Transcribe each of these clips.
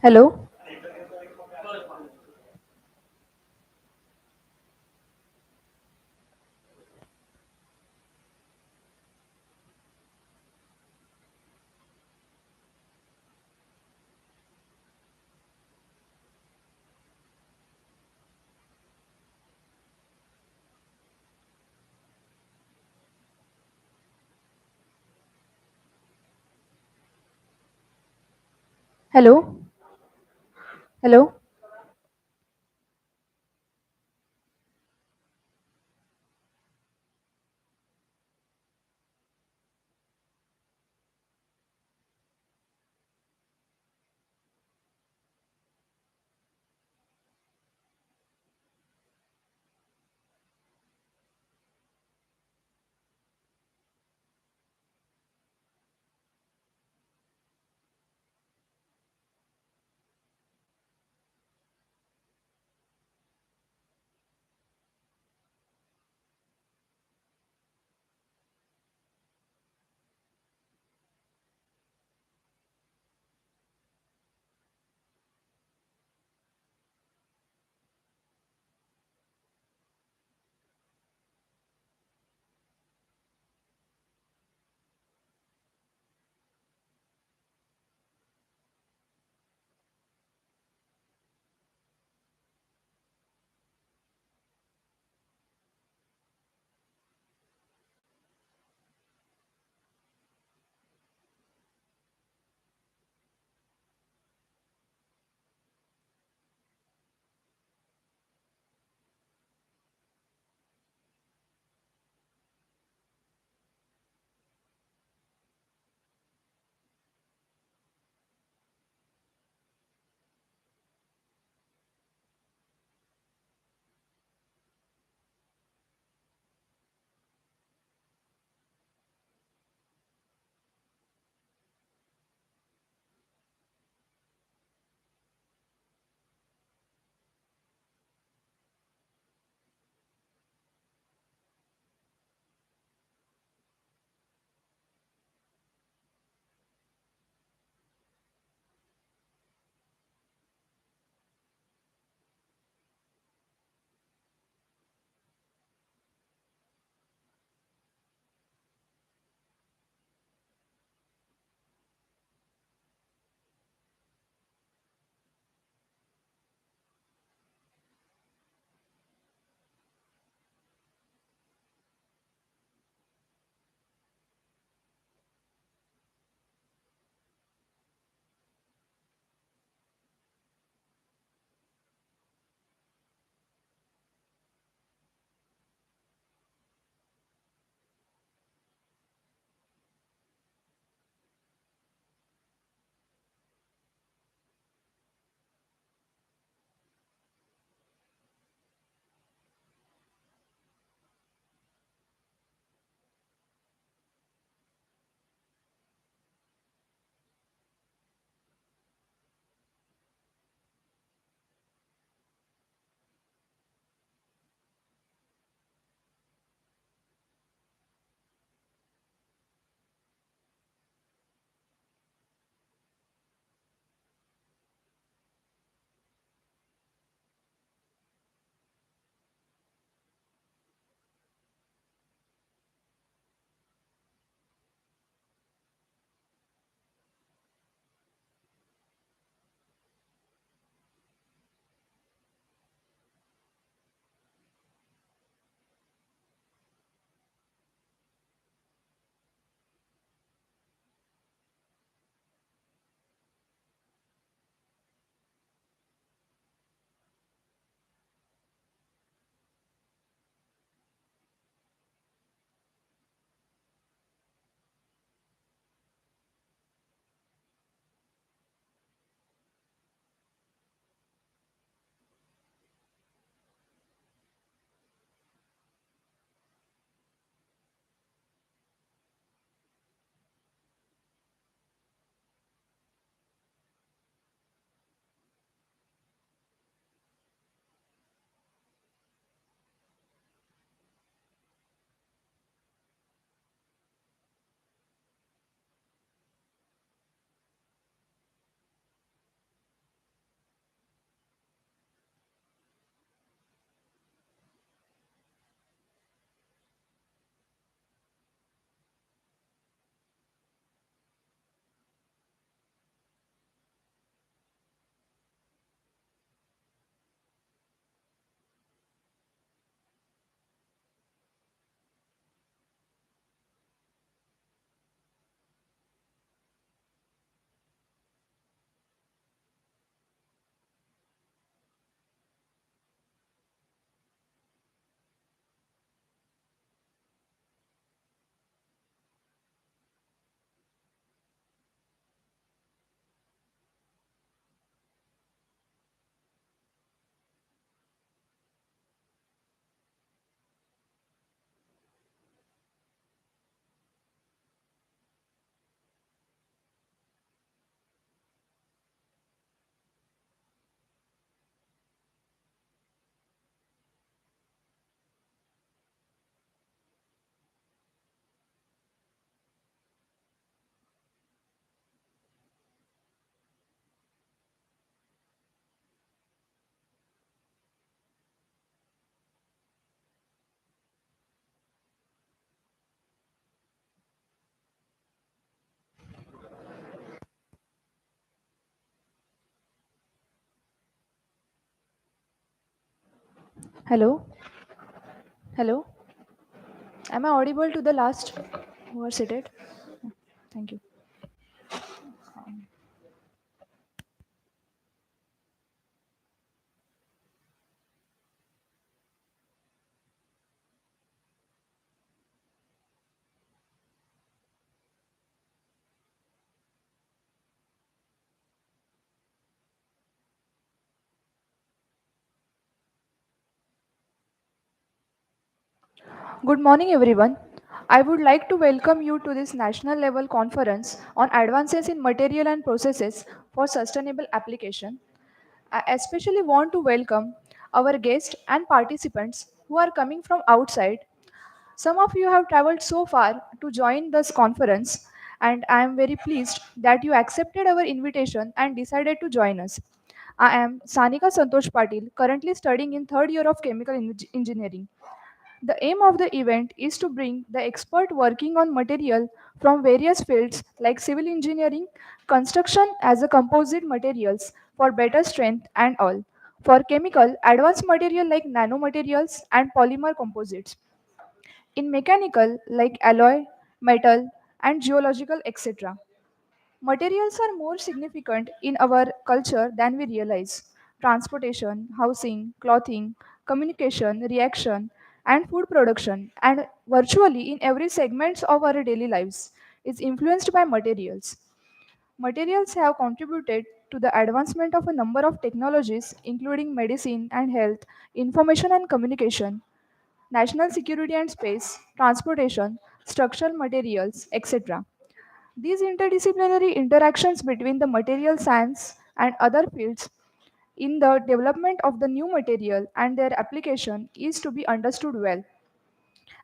Hello, hello, hello. Hello? Hello? Am I audible to the last who are seated? Thank you. Good morning, everyone. I would like to welcome you to this national level conference on advances in material and processes for sustainable application. I especially want to welcome our guests and participants who are coming from outside. Some of you have traveled so far to join this conference, and I am very pleased that you accepted our invitation and decided to join us. I am Sanika Santosh Patil, currently studying in third year of chemical engineering. The aim of the event is to bring the expert working on material from various fields like civil engineering, construction as a composite materials for better strength and all. For chemical, advanced material like nanomaterials and polymer composites. In mechanical, like alloy, metal, and geological, etc. Materials are more significant in our culture than we realize. Transportation, housing, clothing, communication, reaction, and food production, and virtually in every segment of our daily lives, is influenced by materials. Materials have contributed to the advancement of a number of technologies, including medicine and health, information and communication, national security and space, transportation, structural materials, etc. These interdisciplinary interactions between the material science and other fields in the development of the new material and their application is to be understood well.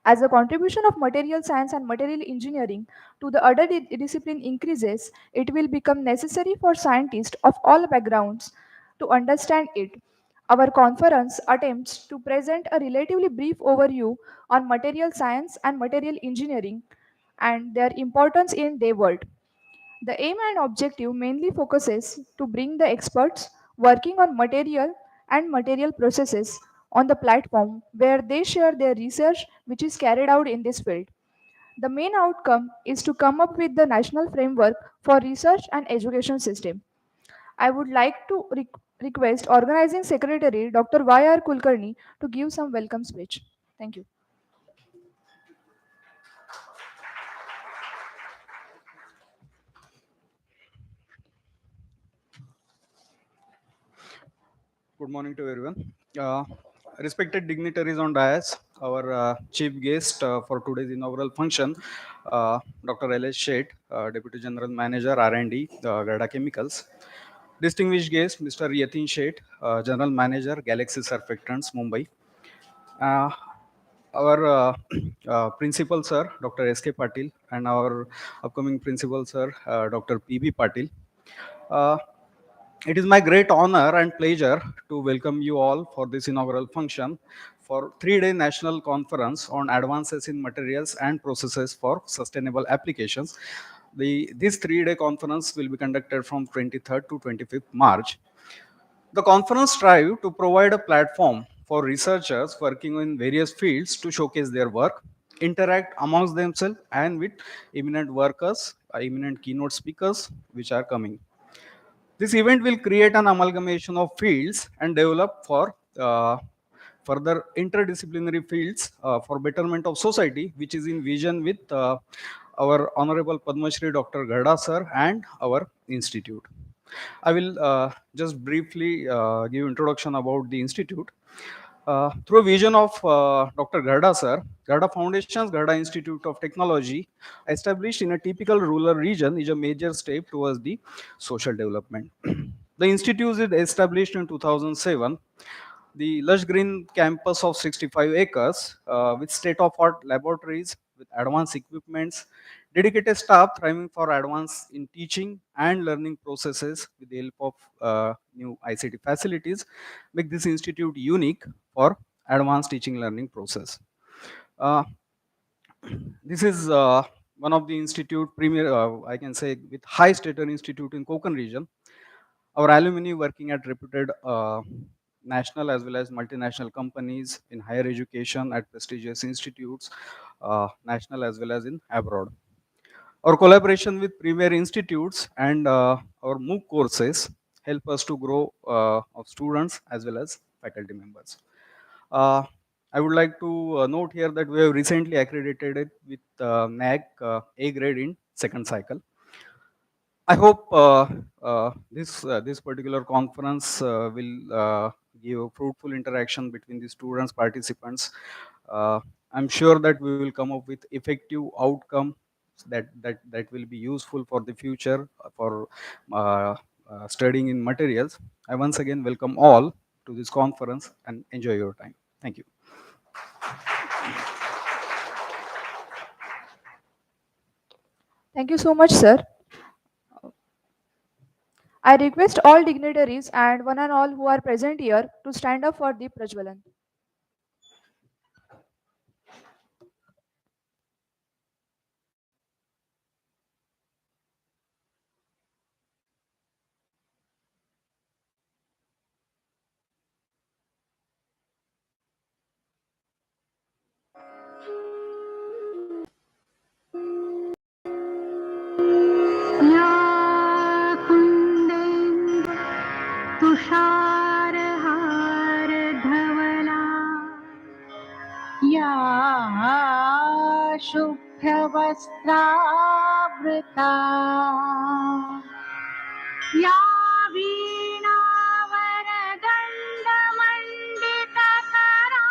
As the contribution of material science and material engineering to the other discipline increases, it will become necessary for scientists of all backgrounds to understand it. Our conference attempts to present a relatively brief overview on material science and material engineering and their importance in their world. The aim and objective mainly focuses to bring the experts working on material and material processes on the platform where they share their research which is carried out in this field. The main outcome is to come up with the national framework for research and education system. I would like to request organizing secretary Dr. Y.R. Kulkarni to give some welcome speech. Thank you. Good morning to everyone. Uh, Respected dignitaries on dais, our chief guest for today's inaugural function, Dr. L.S. Sheth, Deputy General Manager R&D, Gada Chemicals. Distinguished guest, Mr. Yatin Sheth, General Manager, Galaxy Surfactants, Mumbai. Uh, our principal, sir, Dr. S.K. Patil, and our upcoming principal, sir, Dr. P.B. Patil. Uh, it is my great honor and pleasure to welcome you all for this inaugural function for 3-day national conference on advances in materials and processes for sustainable applications. This 3-day conference will be conducted from 23rd to 25th March. The conference strives to provide a platform for researchers working in various fields to showcase their work, interact amongst themselves, and with eminent workers, eminent keynote speakers, which are coming. This event will create an amalgamation of fields and develop for further interdisciplinary fields for betterment of society, which is in vision with our Honorable Padma Shri Dr. Garda sir and our institute. I will just briefly give introduction about the institute. Through a vision of Dr. Garda sir, Garda Foundation's Garda Institute of Technology, established in a typical rural region, is a major step towards the social development. The institute is established in 2007. The lush green campus of 65 acres with state-of-art laboratories, with advanced equipments, dedicated staff thriving for advance in teaching and learning processes with the help of new ICT facilities, make this institute unique for advanced teaching learning process. Uh, this is one of the institute premier, I can say, with high status institute in Konkan region. Our alumni working at reputed national as well as multinational companies in higher education at prestigious institutes, national as well as in abroad. Our collaboration with premier institutes and our MOOC courses help us to grow of students as well as faculty members. Uh, I would like to note here that we have recently accredited it with NAC A grade in second cycle. I hope this particular conference will give a fruitful interaction between the students participants. Uh, I'm sure that we will come up with effective outcome that will be useful for the future for uh, studying in materials. I once again welcome all to this conference and enjoy your time. Thank you. Thank you so much, sir. I request all dignitaries and one and all who are present here to stand up for the Prajwalan. या कुन्देन्दु तुषारहारधवला या शुभ्रवस्त्रावृता या वीणावरदण्डमण्डितकरा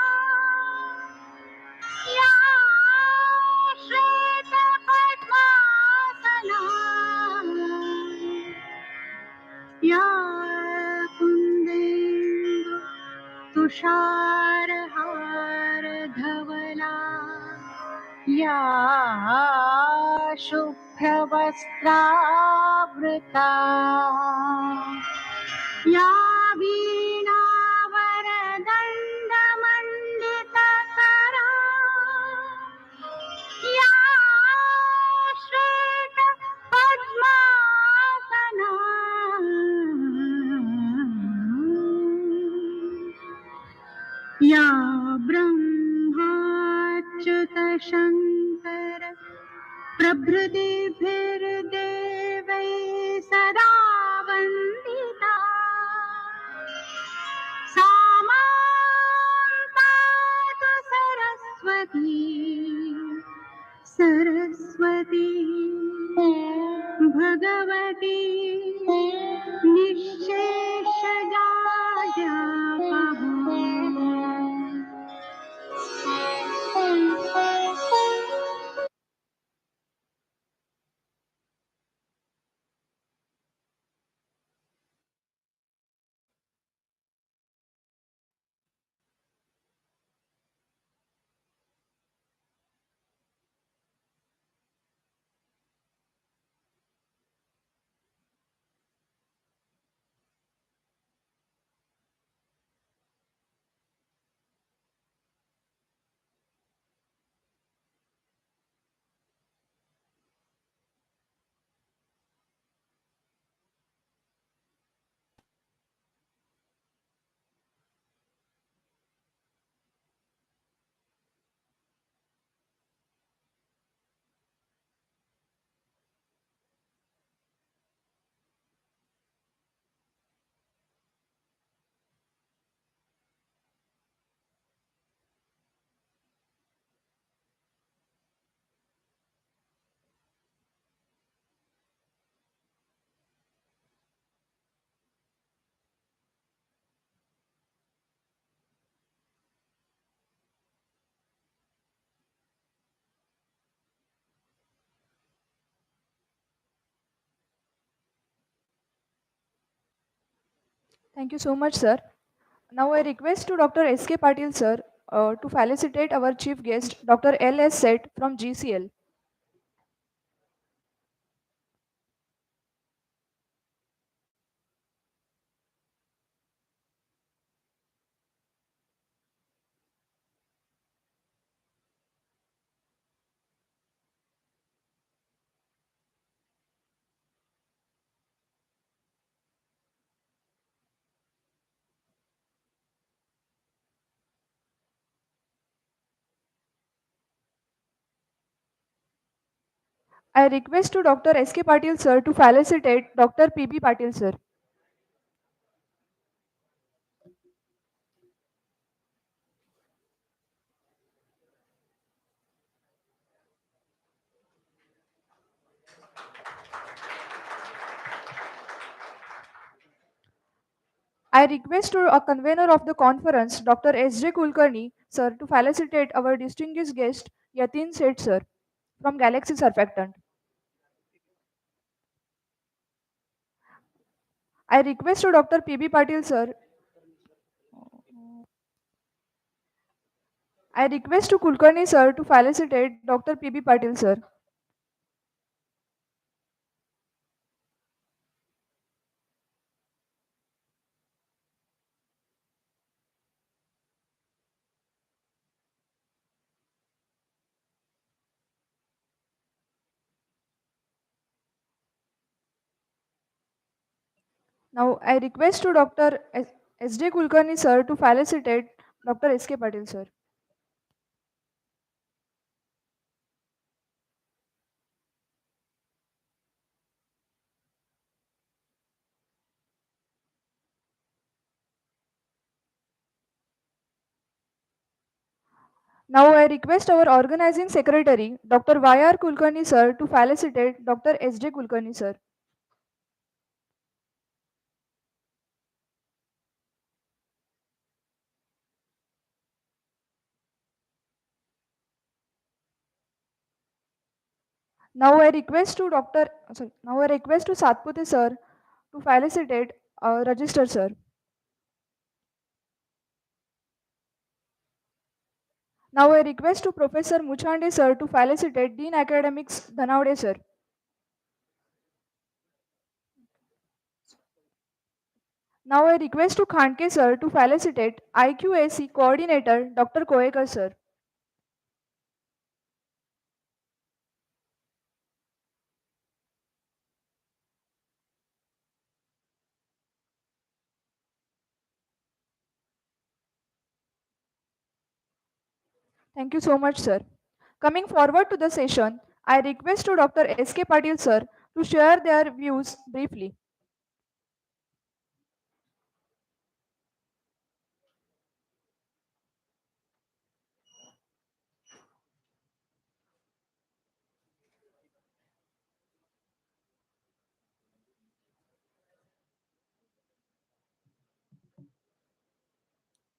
या श्वेतपद्मासना या कुन्देन्दु तुषारहारधवला या शुभ्रवस्त्रावृता या वीणावरदण्डमण्डितकरा या श्वेतपद्मासना या ब्रह्माच्युतशङ्कर प्रभृतिभिर्देवैः सदा वन्दिता सा मां पातु Saraswati Saraswati Bhagwati निःशेषजाड्यापहा Thank you so much, sir. Now I request to Dr. S.K. Patil, sir, to felicitate our chief guest, Dr. L.S. Seth from GCL. I request to Dr. S.K. Patil sir to felicitate Dr. P.B. Patil sir. I request to a convener of the conference, Dr. S.J. Kulkarni sir, to felicitate our distinguished guest, Yatin Seth sir, from Galaxy Surfactant. I request to Dr. P.B. Patil sir. I request to Kulkarni sir to felicitate Dr. P.B. Patil sir. Now I request to Dr. S.J. Kulkarni sir to felicitate Dr. S.K. Patil sir. Now I request our organizing secretary, Dr. Y.R. Kulkarni sir, to felicitate Dr. S.J. Kulkarni sir. Now I request to Now I request to Satpute sir to felicitate Register sir. Now I request to Professor Muchande sir to felicitate Dean Academics Dhanavade sir. Now I request to Khandke sir to felicitate IQAC coordinator Dr. Koekar sir. Thank you so much sir. Coming forward to the session, I request to Dr. S.K. Patil sir to share their views briefly.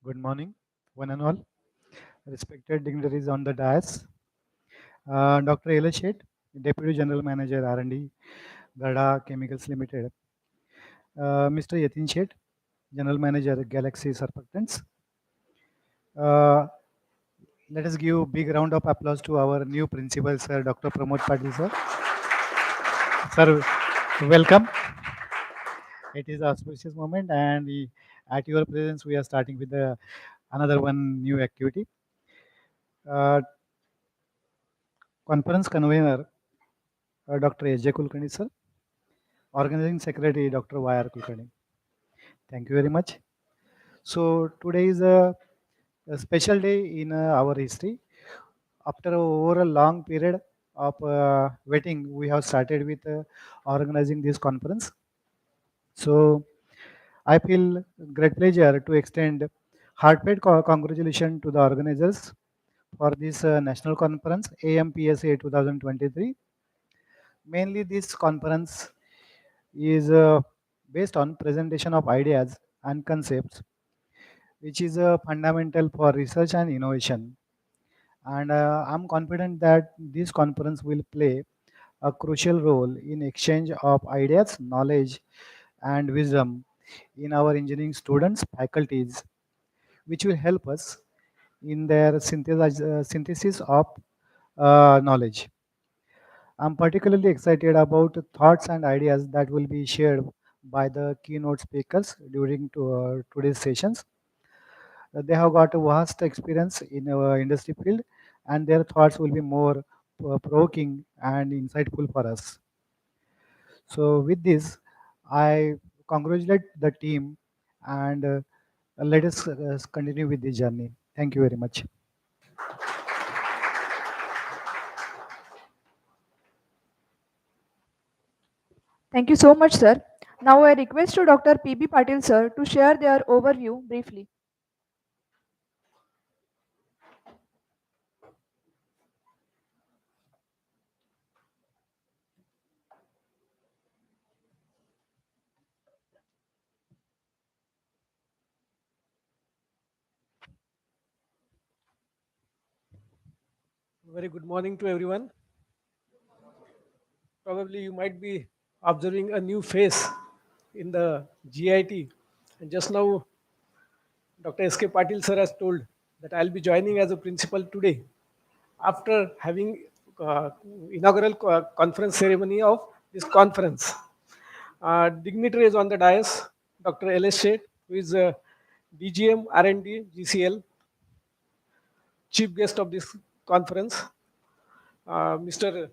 Good morning, one and all. Respected dignitaries on the dais. Dr. Ela Sheth, Deputy General Manager R&D, Gada Chemicals Limited. Mr. Yatin Sheth, General Manager Galaxy Surfactants. Uh, Let us give a big round of applause to our new principal, sir, Dr. Pramod Patil, sir. Sir, welcome. It is an auspicious moment, and at your presence, we are starting with another one new activity. Uh, Conference convener, Dr. S.J. Kulkarni, sir. Organizing Secretary, Dr. Y.R. Kulkarni. Thank you very much. So today is a special day in our history. After over a long period of waiting, we have started with organizing this conference. So I feel great pleasure to extend heartfelt congratulations to the organizers for this national conference AMPSA 2023. Mainly this conference is based on presentation of ideas and concepts which is fundamental for research and innovation. And I'm confident that this conference will play a crucial role in exchange of ideas, knowledge, and wisdom in our engineering students, faculties, which will help us in their synthesis of knowledge. I'm particularly excited about thoughts and ideas that will be shared by the keynote speakers during today's sessions. They have got a vast experience in our industry field, and their thoughts will be more provoking and insightful for us. So, with this, I congratulate the team and let us continue with this journey. Thank you very much. Thank you so much, sir. Now I request to Dr. P.B. Patil, sir, to share their overview briefly. Very good morning to everyone. Probably you might be observing a new face in the GIT. And just now, Dr. S.K. Patil sir has told that I'll be joining as a principal today after having uh, inaugural conference ceremony of this conference. Dignitary is on the dais, Dr. L.S. Shet, who is DGM R&D GCL, chief guest of this conference. Mr.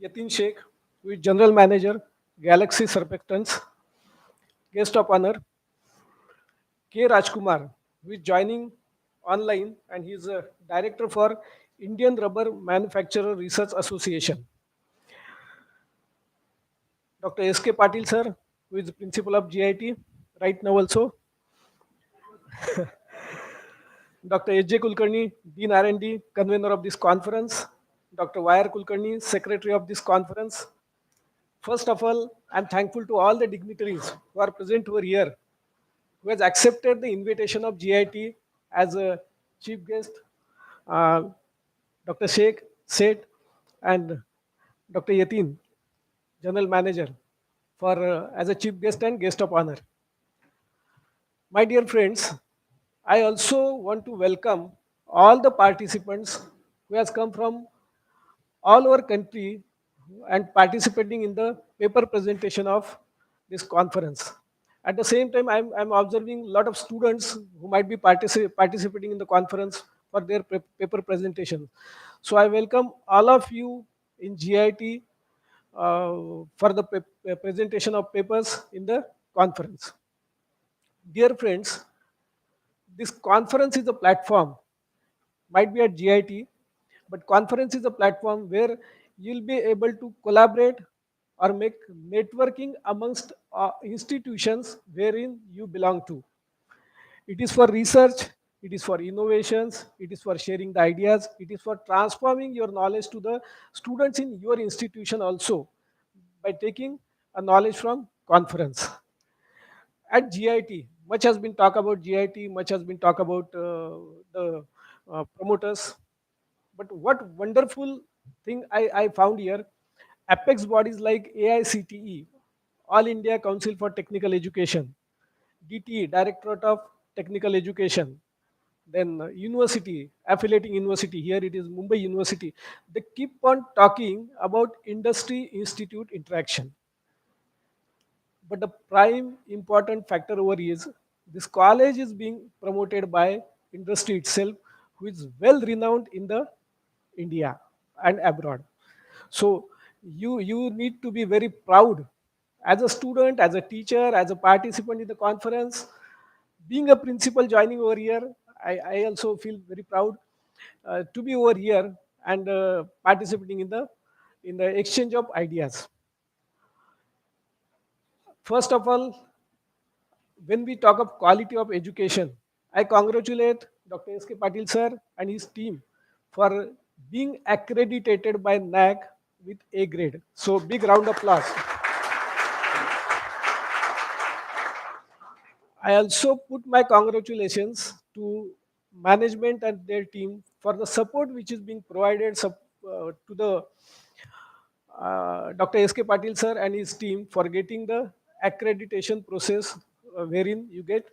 Yatin Sheikh, who is General Manager, Galaxy Surfactants, guest of honor, K. Rajkumar, who is joining online and he is a director for Indian Rubber Manufacturer Research Association. Dr. S.K. Patil sir, who is the principal of GIT, right now also. Dr. H.J. Kulkarni, Dean R&D, convener of this conference. Dr. Y.R. Kulkarni, secretary of this conference. First of all, I'm thankful to all the dignitaries who are present over here, who has accepted the invitation of GIT as a chief guest, uh, Dr. Sheikh, Seth, and Dr. Yatin, general manager, for as a chief guest and guest of honor. My dear friends, I also want to welcome all the participants who has come from all over country and participating in the paper presentation of this conference. At the same time, I'm observing a lot of students who might be participating in the conference for their paper presentation. So I welcome all of you in GIT for the presentation of papers in the conference. Dear friends, this conference is a platform, might be at GIT, but conference is a platform where you'll be able to collaborate or make networking amongst institutions wherein you belong to. It is for research, it is for innovations, it is for sharing the ideas, it is for transforming your knowledge to the students in your institution also by taking a knowledge from conference. At GIT, much has been talked about GIT, much has been talked about the promoters. But what wonderful thing I found here, apex bodies like AICTE, All India Council for Technical Education, DTE, Directorate of Technical Education, then university, affiliating university, here it is Mumbai University, they keep on talking about industry institute interaction. But the prime important factor over is this college is being promoted by industry itself, who is well renowned in the India and abroad. So you need to be very proud as a student, as a teacher, as a participant in the conference. Being a principal joining over here, I also feel very proud to be over here and participating in the exchange of ideas. First of all, when we talk of quality of education, I congratulate Dr. S.K. Patil sir and his team for being accredited by NAC with A grade. So big round of applause. I also put my congratulations to management and their team for the support which is being provided to the Dr. S.K. Patil sir and his team for getting the accreditation process wherein you get,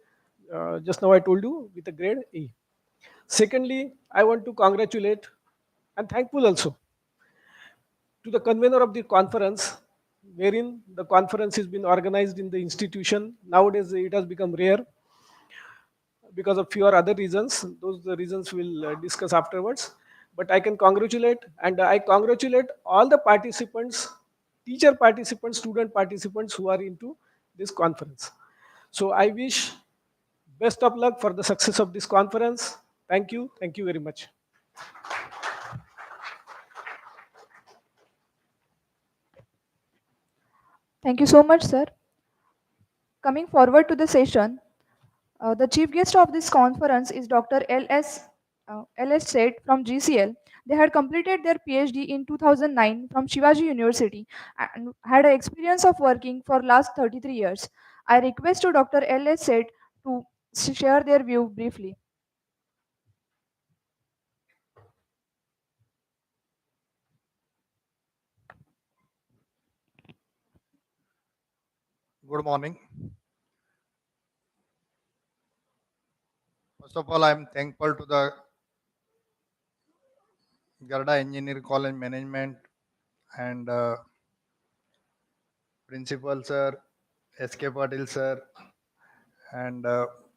just now I told you, with a grade A. Secondly, I want to congratulate and thankful also to the convener of the conference, wherein the conference has been organized in the institution. Nowadays, it has become rare because of few or other reasons. Those the reasons we'll discuss afterwards. But I can congratulate, and I congratulate all the participants, teacher participants, student participants who are into this conference. So I wish best of luck for the success of this conference. Thank you. Thank you very much. Thank you so much, sir. Coming forward to the session, the chief guest of this conference is Dr. L.S. Seth from GCL. They had completed their PhD in 2009 from Shivaji University and had an experience of working for last 33 years. I request to Dr. L.S. Seth to share their view briefly. Good morning. First of all, I am thankful to the Garda Engineer College Management and Principal Sir, S.K. Patil Sir, and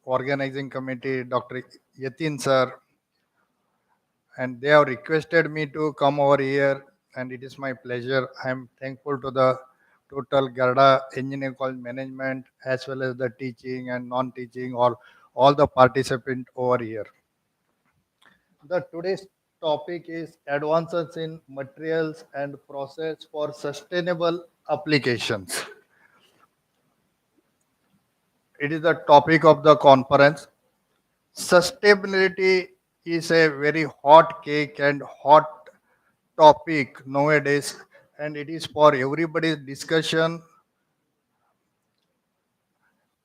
Organizing Committee Dr. Yatin Sir, and they have requested me to come over here, and it is my pleasure. I am thankful to the total Garda Engineer College Management as well as the teaching and non-teaching or all the participants over here. The today's topic is advances in materials and process for sustainable applications. It is the topic of the conference. Sustainability is a very hot cake and hot topic nowadays, and it is for everybody's discussion.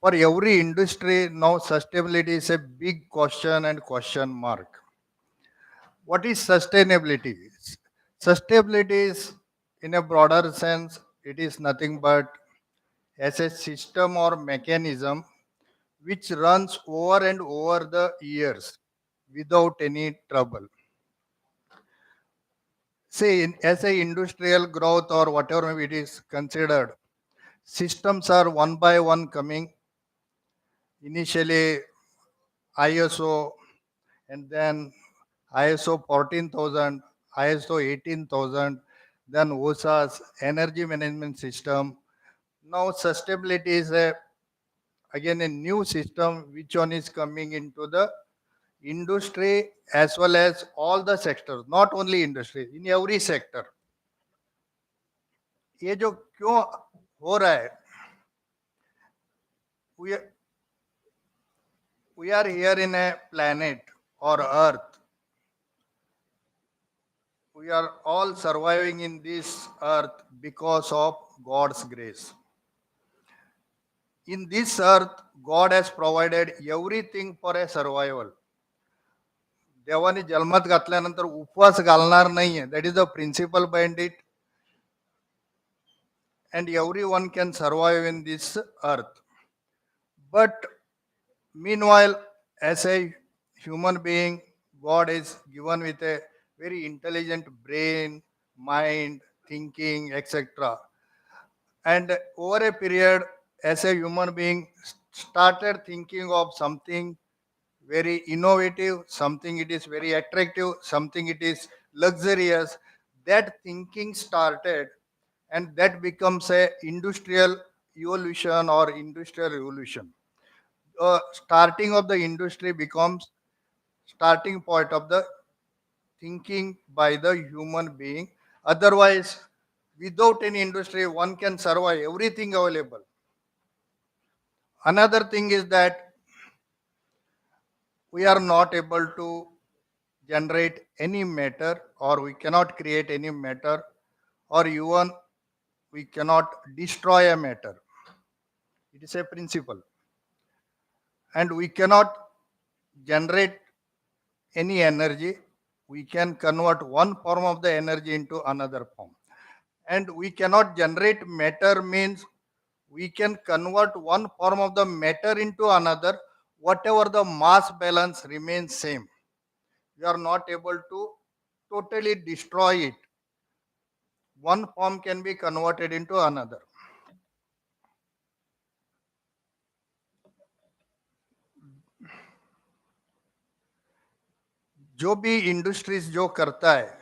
For every industry now, sustainability is a big question and question mark. What is sustainability? Sustainability is, in a broader sense, it is nothing but as a system or mechanism which runs over and over the years without any trouble. Say, as a industrial growth or whatever it is considered, systems are one by one coming. Initially, ISO, and then ISO 14,000, ISO 18,000, then OSA's energy management system. Now sustainability is again a new system which one is coming into the industry as well as all the sectors, not only industry, in every sector. ये जो क्यों हो रहा है, we are, we are here in a planet or earth. We are all surviving in this earth because of God's grace. In this earth, God has provided everything for a survival. देवाने जन्मात घातल्यानंतर उपवास घालणार नाहीये. That is the principle behind it. And everyone can survive in this earth. But meanwhile, as a human being, God is given with a very intelligent brain, mind, thinking, etc. And over a period, as a human being, started thinking of something very innovative, something it is very attractive, something it is luxurious. That thinking started, and that becomes a industrial evolution or industrial revolution. Starting of the industry becomes starting point of the thinking by the human being. Otherwise, without any industry, one can survive everything available. Another thing is that we are not able to generate any matter, or we cannot create any matter, or even we cannot destroy a matter. It is a principle. And we cannot generate any energy. We can convert one form of the energy into another form. And we cannot generate matter means we can convert one form of the matter into another, whatever the mass balance remains same. We are not able to totally destroy it. One form can be converted into another. जो भी industries जो करता है,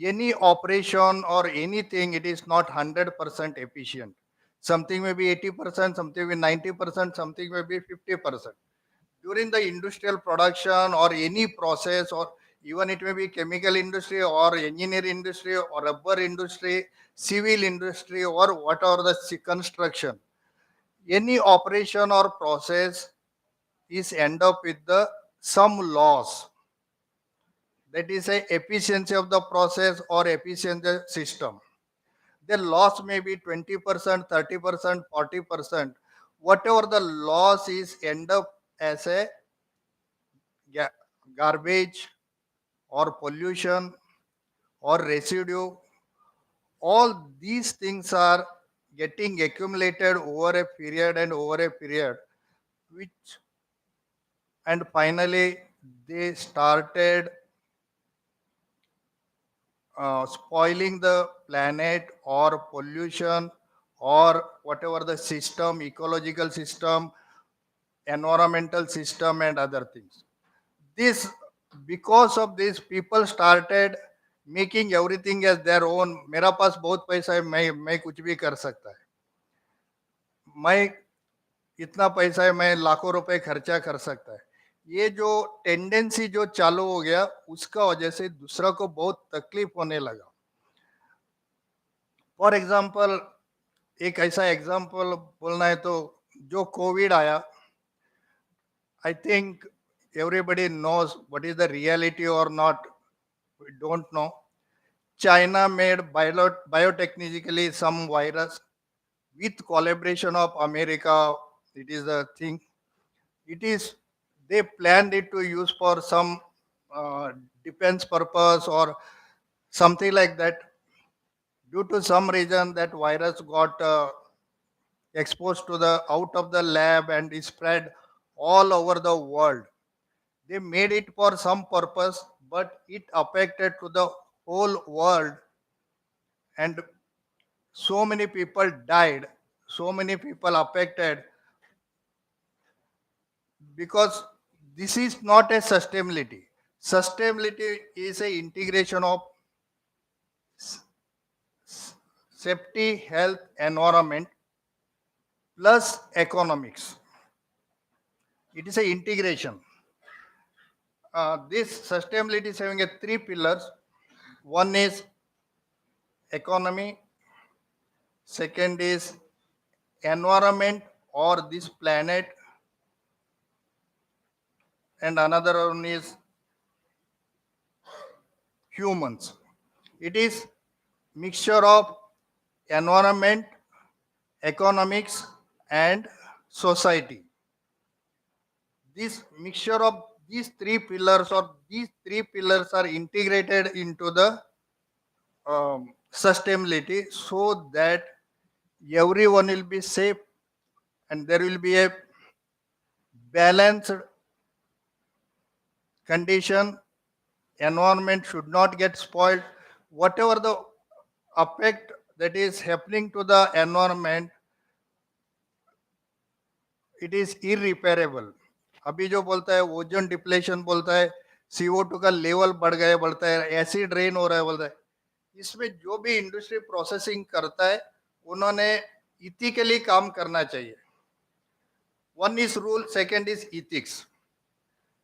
any operation or anything, it is not 100% efficient. Something may be 80%, something may be 90%, something may be 50%. During the industrial production or any process or even it may be chemical industry or engineering industry or rubber industry, civil industry or whatever the construction. Any operation or process is end up with the some loss. That is a efficiency of the process or efficiency system. The loss may be 20%, 30%, 40%. Whatever the loss is end up as a garbage or pollution or residue. All these things are getting accumulated over a period and over a period, which and finally they started spoiling the planet or pollution or whatever the system, ecological system, environmental system and other things. This, because of this, people started making everything as their own. मेरा पास बहुत पैसा है, मैं कुछ भी कर सकता है, मैं इतना पैसा है, मैं लाखों रुपए खर्चा कर सकता है. ये जो टेंडेंसी जो चालू हो गया, उसका वजह से दूसरा को बहुत तकलीफ होने लगा. फॉर एग्जाम्पल, एक ऐसा एग्जाम्पल बोलना है तो जो कोविड आया, I think everybody knows what is the reality or not, we don't know. China made biotechnically some virus with collaboration of America. It is the thing, it is, they planned it to use for some uh, defense purpose or something like that. Due to some reason that virus got exposed to the out of the lab and is spread all over the world. They made it for some purpose, but it affected to the whole world, and so many people died, so many people affected, because this is not a sustainability. Sustainability is a integration of safety, health, environment plus economics. It is a integration. This sustainability is having a three pillars. One is economy, second is environment or this planet, and another one is humans. It is mixture of environment, economics and society. This mixture of these three pillars or these three pillars are integrated into the sustainability, so that everyone will be safe and there will be a balanced condition. Environment should not get spoiled. Whatever the effect that is happening to the environment, it is irreparable. अभी जो बोलता है ozone depletion बोलता है, CO2 का level बढ़ गया बढ़ता है, एसिड रेन हो रहा है बोलता है. इसमें जो भी इंडस्ट्री प्रोसेसिंग करता है उन्होंने इथिकली काम करना चाहिए. One is rule, second is ethics.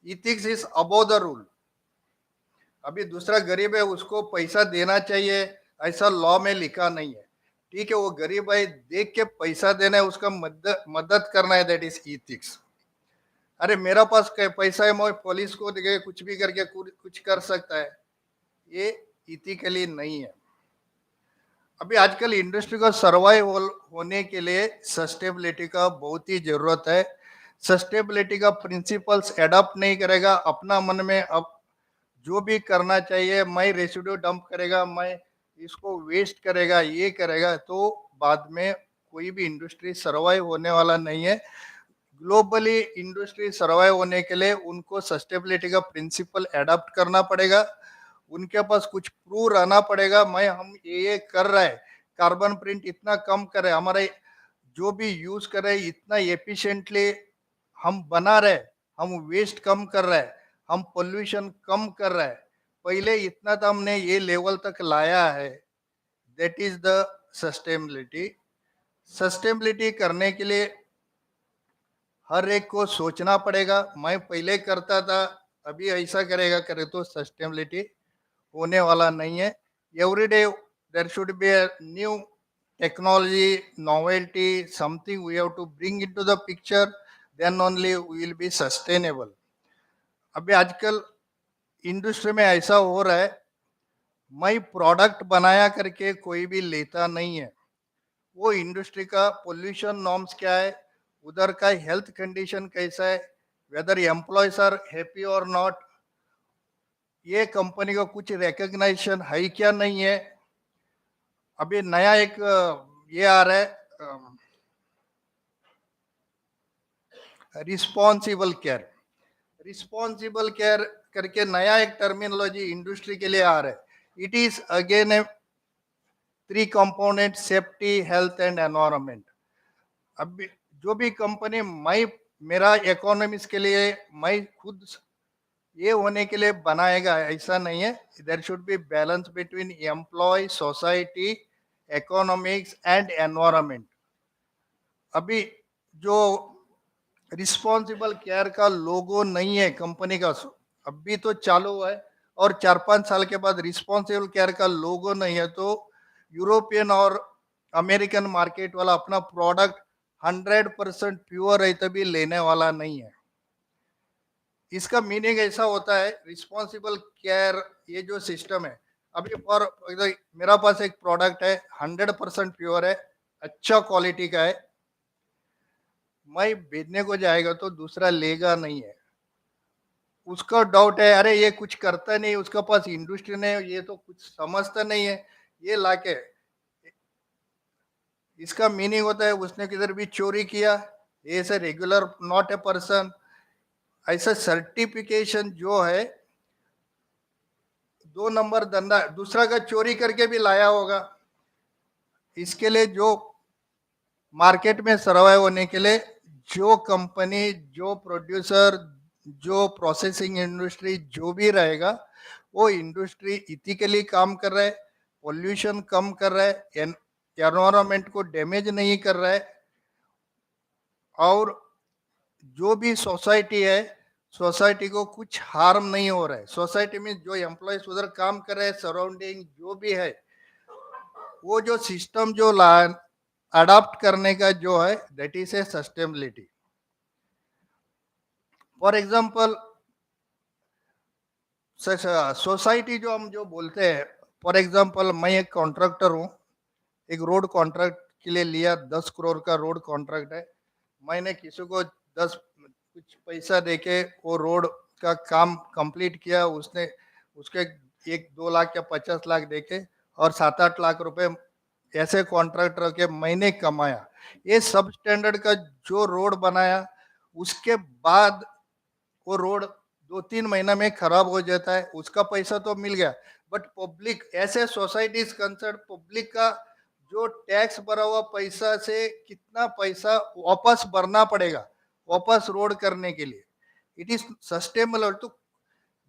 Ethics is above the rule. अभी दूसरा गरीब है, उसको पैसा देना चाहिए ऐसा लॉ में लिखा नहीं है. ठीक है, वो गरीब है, देख के पैसा देना है, उसका मदद करना है, दैट इज इथिक्स. अरे मेरा पास पैसा है, मैं पुलिस को दे कुछ भी करके कुछ कर सकता है, ये इथिकली नहीं है. अभी आजकल इंडस्ट्री का सर्वाइव होने के लिए सस्टेनेबिलिटी का बहुत ही जरूरत है. सस्टेनेबिलिटी का प्रिंसिपल्स एडॉप्ट नहीं करेगा, अपना मन में अब जो भी करना चाहिए, मैं रेसिड्यू डंप करेगा, मैं इसको वेस्ट करेगा, ये करेगा, तो बाद में कोई भी इंडस्ट्री सर्वाइव होने वाला नहीं है. ग्लोबली इंडस्ट्री सर्वाइव होने के लिए उनको सस्टेनेबिलिटी का प्रिंसिपल एडॉप्ट करना पड़ेगा. उनके पास कुछ प्रूव रहना पड़ेगा, मैं हम ये कर रहा है, कार्बन प्रिंट इतना कम कर रहे, हमारे जो भी यूज कर रहे इतना एफिशिएंटली हम बना रहे, हम वेस्ट कम कर रहे हैं, हम पोल्यूशन कम कर रहे हैं, पहले इतना तो हमने ये लेवल तक लाया है. That is the sustainability. Sustainability करने के लिए हर एक को सोचना पड़ेगा. मैं पहले करता था अभी ऐसा करेगा करे तो सस्टेनेबिलिटी होने वाला नहीं है. Every day there should be a new technology, novelty, something we have to bring into the picture, then only we will be sustainable. अभी आजकल इंडस्ट्री में ऐसा हो रहा है, मैं प्रोडक्ट बनाया करके कोई भी लेता नहीं है. वो इंडस्ट्री का पोल्यूशन नॉर्म्स क्या है, उधर का हेल्थ कंडीशन कैसा है, वेदर एम्प्लॉयज आर हैप्पी और नॉट, ये कंपनी का कुछ रिकग्नाइजेशन है क्या नहीं है. अभी नया एक ये आ रहा है, रिस्पॉन्सिबल केयर. रिस्पॉन्सिबल केयर करके नया एक टर्मिनोलॉजी इंडस्ट्री के लिए आ रहा है. It is again A 3 component: safety, health and environment. अब जो भी कंपनी मैं मेरा इकोनॉमिक्स के लिए मैं खुद ये होने के लिए बनाएगा ऐसा नहीं है. There should be balance between employ, society, economics and environment. अभी जो रिस्पॉन्सिबल केयर का लोगो नहीं है कंपनी का, अभी तो चालू है, और 4-5 साल के बाद रिस्पॉन्सिबल केयर का लोगो नहीं है तो यूरोपियन और अमेरिकन मार्केट वाला अपना प्रोडक्ट 100% प्योर है तभी लेने वाला नहीं है. इसका मीनिंग ऐसा होता है, रिस्पॉन्सिबल केयर ये जो सिस्टम है, अभी फॉर मेरा पास एक प्रोडक्ट है 100% प्योर है, अच्छा क्वालिटी का है, मैं बेचने को जाएगा तो दूसरा लेगा नहीं है. उसका डाउट है, अरे ये कुछ करता नहीं, उसका पास इंडस्ट्री नहीं, ये तो कुछ समझता नहीं है, ये लाके. इसका मीनिंग होता है उसने किधर भी चोरी किया, ये से रेगुलर नॉट ए पर्सन. ऐसा सर्टिफिकेशन जो है 2 नंबर धंधा, दूसरा का चोरी करके भी लाया होगा. इसके लिए जो मार्केट में सर्वाइव होने के लिए जो कंपनी, जो प्रोड्यूसर, जो प्रोसेसिंग इंडस्ट्री जो भी रहेगा, वो इंडस्ट्री इथिकली काम कर रहा है, पोल्यूशन कम कर रहा है, एनवायरमेंट को डैमेज नहीं कर रहा है, और जो भी सोसाइटी है, सोसाइटी को कुछ हार्म नहीं हो रहा है. सोसाइटी में जो एम्प्लॉयज उधर काम कर रहे हैं, सराउंडिंग जो भी है, वो जो सिस्टम जो अडॉप्ट करने का जो है, that is a sustainability. For example society जो हम जो बोलते हैं, फॉर एग्जांपल मैं एक कॉन्ट्रैक्टर हूँ, एक रोड कॉन्ट्रैक्ट के लिए लिया, 10 करोड़ का रोड कॉन्ट्रैक्ट है. मैंने किसी को 10 कुछ पैसा देके वो रोड का काम कंप्लीट किया, उसने उसके 1-2 लाख या 50 लाख देके और 7-8 लाख रुपए ऐसे कॉन्ट्रैक्टर के महीने कमाया. ये सब स्टैंडर्ड का जो रोड बनाया, उसके बाद वो रोड 2-3 महीना में खराब हो जाता है, उसका पैसा तो मिल गया, बट पब्लिक, ऐसे सोसाइटीज कंसर्न, पब्लिक का जो टैक्स भरा हुआ पैसा से कितना पैसा वापस भरना पड़ेगा वापस रोड करने के लिए. It is sustainable. तो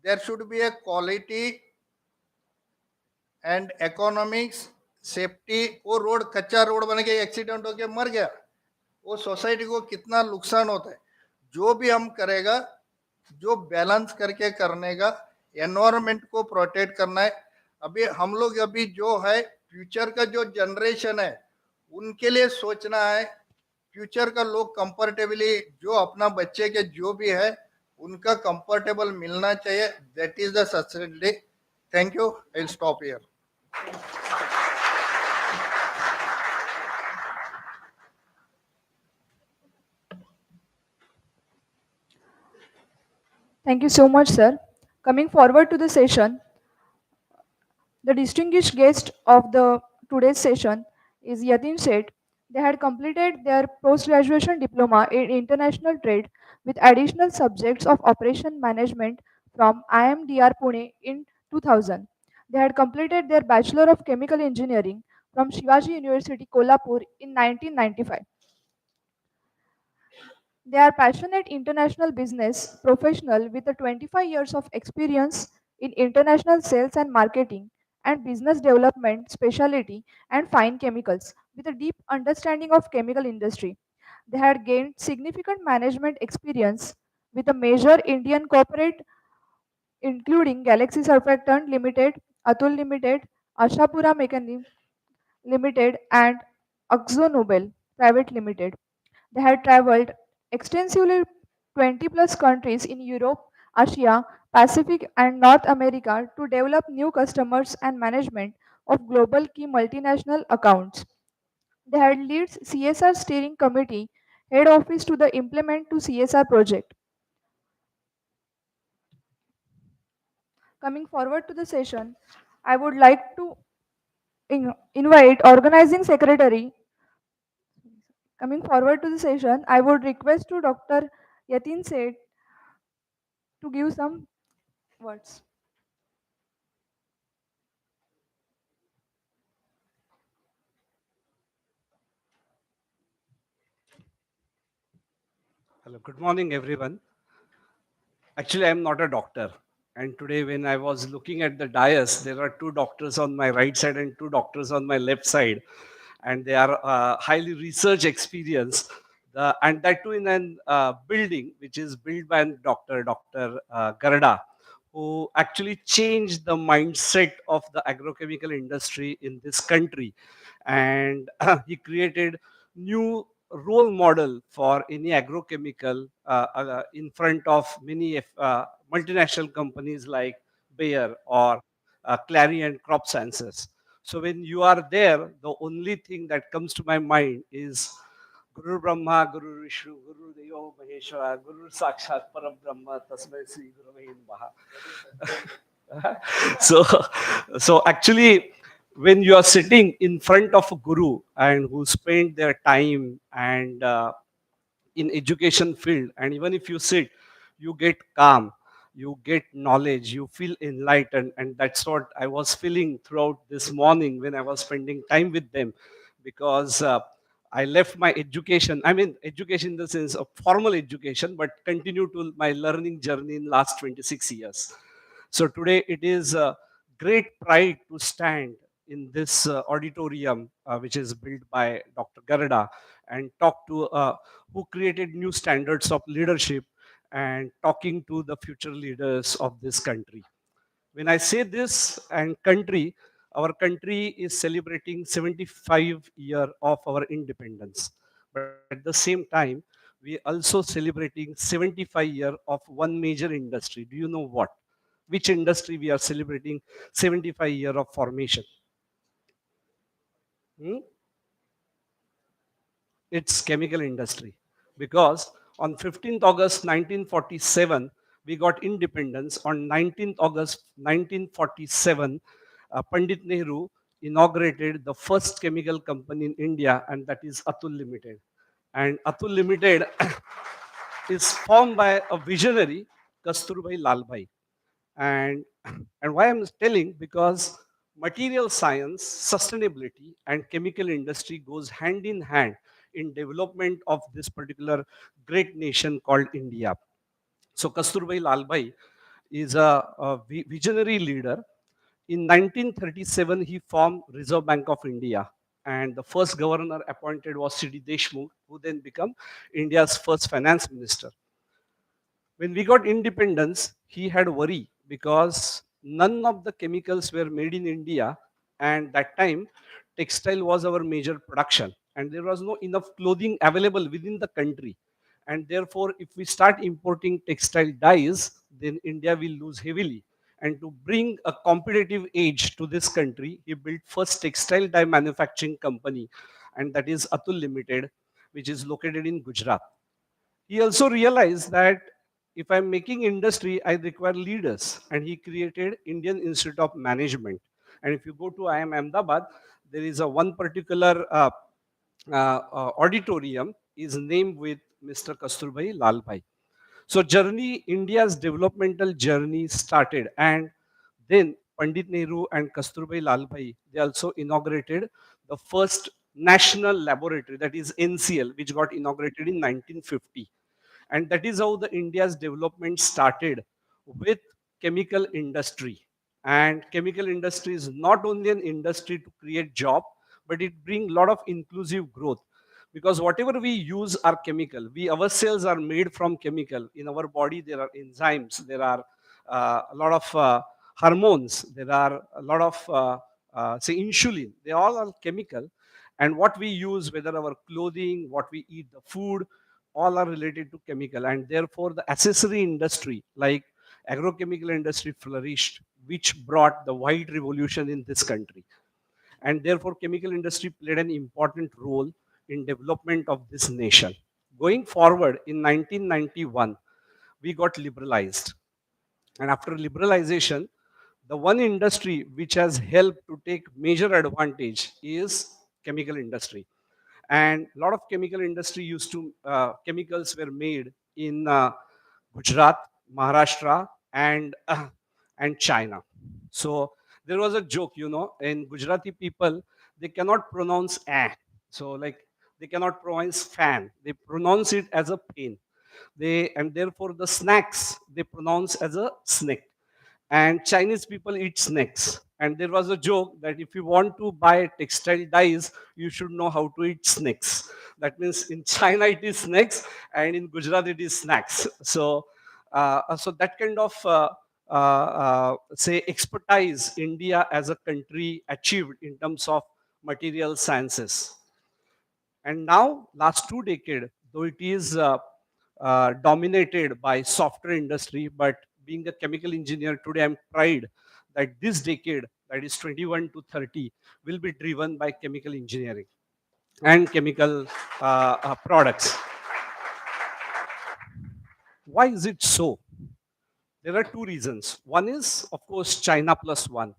there should be a quality and economics, safety. वो रोड कच्चा रोड बन के एक्सीडेंट होके मर गया, वो सोसाइटी को कितना नुकसान होता है. जो भी हम करेगा, जो बैलेंस करके करने का, एनवायरमेंट को प्रोटेक्ट करना है. अभी हम लोग अभी जो है फ्यूचर का जो जनरेशन है उनके लिए सोचना है. फ्यूचर का लोग कंफर्टेबली, जो अपना बच्चे के जो भी है उनका कंफर्टेबल मिलना चाहिए. That is the sustainability. Thank you. I will stop here. Thank you so much, sir. Coming forward to the session, the distinguished guest of the today's session is Yatin Seth. They had completed their post-graduation diploma in international trade with additional subjects of operation management from IMDR Pune in 2000. They had completed their Bachelor of Chemical Engineering from Shivaji University, Kolhapur in 1995. They are passionate international business professional with a 25 years of experience in international sales and marketing and business development specialty and fine chemicals with a deep understanding of chemical industry. They had gained significant management experience with a major Indian corporate including Galaxy Surfactant Limited, Atul Limited, Ashapura Mechanism Limited, and Akzo Nobel Private Limited. They had traveled extensively 20 plus countries in Europe, Asia, Pacific, and North America to develop new customers and management of global key multinational accounts. They had leads CSR steering committee, head office to the implement to CSR project. Coming forward to the session, I would like to invite organizing secretary. Coming forward to the session, I would request to Dr. Yatin Seth to give some words. Hello, good morning, everyone. Actually, I'm not a doctor. And today, when I was looking at the dais, there are two doctors on my right side and two doctors on my left side. And they are highly research experienced. And that too in an building which is built by a doctor, Dr. Garda, who actually changed the mindset of the agrochemical industry in this country. And he created new role model for any agrochemical in front of many multinational companies like Bayer or Clariant Crop Sciences. So when you are there, the only thing that comes to my mind is Guru Brahma, Guru Vishnu, Guru Deva Maheshwara, Guru Sakshat Parabrahma, Tasmai Sri Guru Maha. so, so actually, when you are sitting in front of a guru and who spent their time and in education field, and even if you sit, you get calm, you get knowledge, you feel enlightened, and that's what I was feeling throughout this morning when I was spending time with them, because I left my education, I mean education in the sense of formal education, but continue to my learning journey in last 26 years. So today it is a great pride to stand in this auditorium, which is built by Dr. Garada, and talk to who created new standards of leadership and talking to the future leaders of this country. When I say this and country, our country is celebrating 75 year of our independence. But at the same time, we also celebrating 75 year of one major industry. Do you know what? Which industry we are celebrating 75 year of formation? Hmm? It's chemical industry, because on 15th August 1947 we got independence. On 19th August 1947, Pandit Nehru inaugurated the first chemical company in India, and that is Atul Limited. And Atul Limited is formed by a visionary, Kasturbai Lalbhai. And and why I'm telling, because material science, sustainability, and chemical industry goes hand in hand in development of this particular great nation called India. So Kasturbai Lalbhai is a visionary leader. In 1937, he formed Reserve Bank of India, and the first governor appointed was C.D. Deshmukh, who then became India's first finance minister. When we got independence, he had worry because none of the chemicals were made in India, and that time textile was our major production, and there was no enough clothing available within the country. And therefore, if we start importing textile dyes, then India will lose heavily. And to bring a competitive edge to this country, he built first textile dye manufacturing company, and that is Atul Limited, which is located in Gujarat. He also realized that if I'm making industry, I require leaders, and he created Indian Institute of Management. And if you go to IIM Ahmedabad, there is a one particular auditorium is named with Mr. Kasturbai Lalbhai. So journey, India's developmental journey started, and then Pandit Nehru and Kasturbai Lalbhai, they also inaugurated the first national laboratory, that is NCL, which got inaugurated in 1950. And that is how the India's development started, with chemical industry. And chemical industry is not only an industry to create job, but it brings a lot of inclusive growth, because whatever we use are chemical. We ourselves are made from chemical. In our body there are enzymes, there are a lot of hormones, there are a lot of, say, insulin. They all are chemical. And what we use, whether our clothing, what we eat, the food, all are related to chemical. And therefore, the accessory industry, like agrochemical industry, flourished, which brought the white revolution in this country. And therefore, chemical industry played an important role in development of this nation. Going forward, in 1991, we got liberalized. And after liberalization, the one industry which has helped to take major advantage is chemical industry. And a lot of chemical industry used to, chemicals were made in Gujarat, Maharashtra, and China. So there was a joke, in Gujarati people, they cannot pronounce a. So like they cannot pronounce fan. They pronounce it as a pain. And therefore the snacks they pronounce as a snake. And Chinese people eat snakes. And there was a joke that if you want to buy textile dyes, you should know how to eat snakes. That means in China it is snakes, and in Gujarat it is snacks. So that kind of say expertise India as a country achieved in terms of material sciences. And now, last 2 decades, though it is dominated by software industry, but being a chemical engineer today, I'm proud that this decade, that is 21 to 30, will be driven by chemical engineering and chemical products. Why is it so? There are two reasons. One is, of course, China plus one.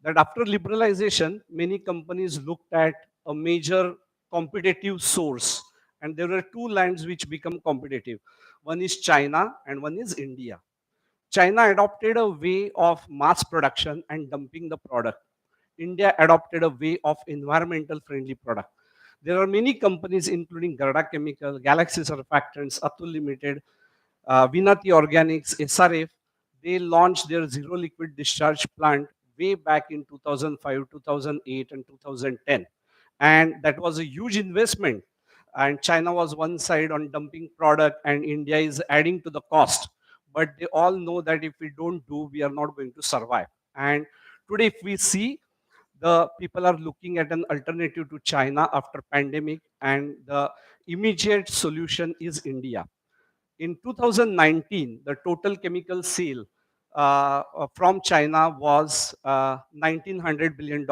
That after liberalization, many companies looked at a major competitive source, and there were two lands which become competitive. One is China and one is India. China adopted a way of mass production and dumping the product. India adopted a way of environmental friendly product. There are many companies, including Garda Chemical, Galaxy Surfactants, Atul Limited, Vinati Organics, SRF. They launched their zero liquid discharge plant way back in 2005, 2008, and 2010. And that was a huge investment. And China was one side on dumping product, and India is adding to the cost. But they all know that if we don't do, we are not going to survive. And today, if we see, the people are looking at an alternative to China after pandemic, and the immediate solution is India. In 2019, the total chemical sale from China was $1,900 billion.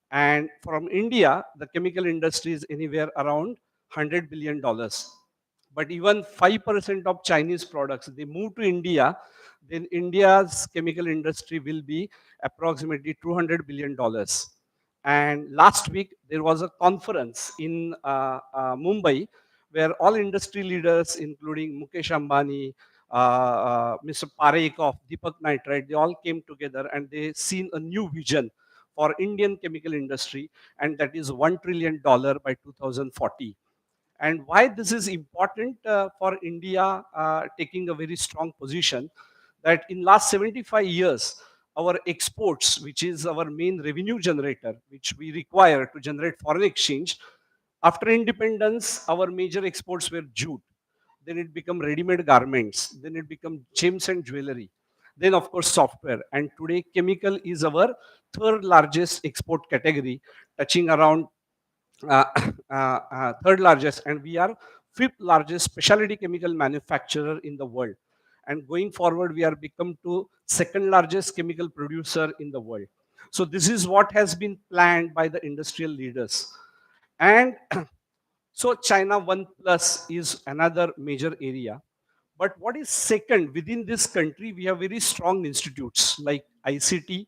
And from India, the chemical industry is anywhere around $100 billion. But even 5% of Chinese products, they move to India, then India's chemical industry will be approximately $200 billion. And last week, there was a conference in Mumbai where all industry leaders, including Mukesh Ambani, Mr. Parekh of Deepak Nitrite, they all came together and they seen a new vision for Indian chemical industry, and that is $1 trillion by 2040. And why this is important for India taking a very strong position, that in last 75 years, our exports, which is our main revenue generator, which we require to generate foreign exchange, after independence, our major exports were jute. Then it became ready-made garments. Then it became gems and jewelry. Then, of course, software. And today, chemical is our third largest export category, touching around uh, third largest, and we are fifth largest specialty chemical manufacturer in the world. And going forward, we are become to second largest chemical producer in the world. So this is what has been planned by the industrial leaders. And so China One Plus is another major area. But what is second, within this country, we have very strong institutes like ICT,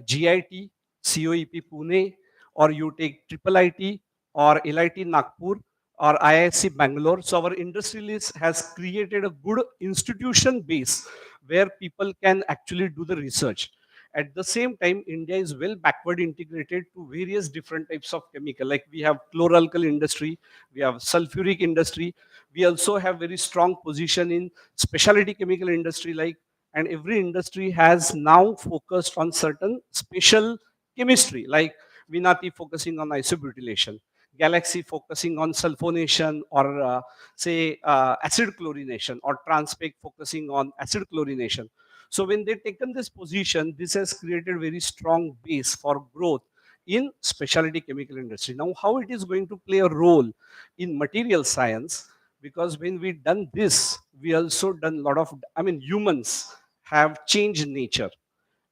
GIT, COEP Pune, or you take Triple IT or LIT Nagpur or IISc Bangalore. So our industrialist has created a good institution base where people can actually do the research. At the same time, India is well backward integrated to various different types of chemical. Like we have chloralkali industry, we have sulfuric industry. We also have very strong position in specialty chemical industry, like, and every industry has now focused on certain special chemistry, like Vinati focusing on isobutylation, Galaxy focusing on sulfonation or say acid chlorination, or Transpec focusing on acid chlorination. So when they taken this position, this has created very strong base for growth in specialty chemical industry. Now, how it is going to play a role in material science? Because when we done this, we also done a lot of, I mean, humans have changed nature,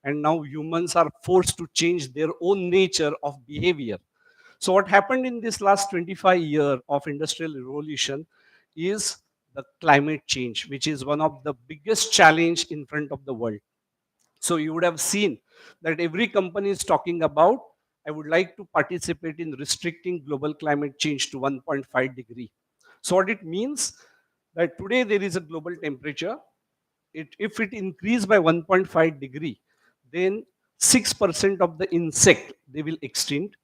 and now humans are forced to change their own nature of behavior. So what happened in this last 25 year of industrial revolution is the climate change, which is one of the biggest challenge in front of the world. So you would have seen that every company is talking about, I would like to participate in restricting global climate change to 1.5 degree. So what it means, that today there is a global temperature. If it increase by 1.5 degree, then 6% of the insect they will extinct,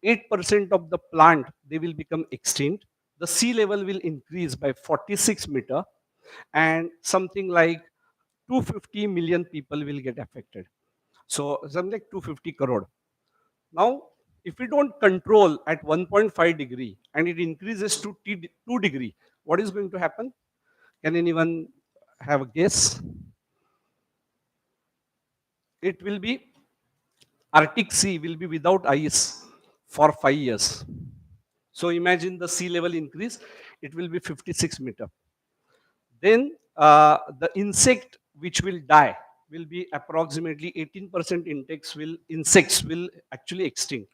8% of the plant they will become extinct, the sea level will increase by 46 meter, and something like 250 million people will get affected. So something like 250 crore. Now, if we don't control at 1.5 degree and it increases to 2 degree, what is going to happen? Can anyone have a guess? It will be, Arctic Sea will be without ice for 5 years. So imagine the sea level increase, it will be 56 meter. Then the insect which will die will be approximately 18% insects will actually extinct.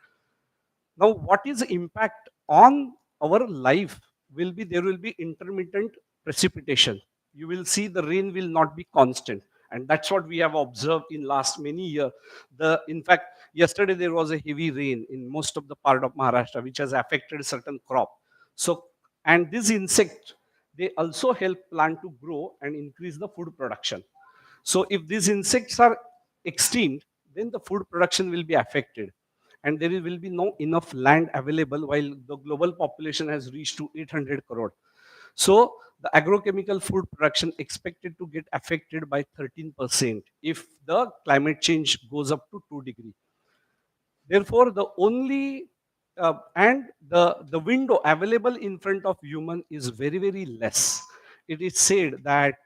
Now, what is the impact on our life will be, there will be intermittent precipitation. You will see the rain will not be constant. And that's what we have observed in last many years. In fact, yesterday there was a heavy rain in most of the part of Maharashtra, which has affected certain crop. So, and this insect, they also help plant to grow and increase the food production. So if these insects are extinct, then the food production will be affected, and there will be no enough land available while the global population has reached to 800 crore. So the agrochemical food production expected to get affected by 13% if the climate change goes up to 2 degree. Therefore, the only and the window available in front of human is very, very less. It is said that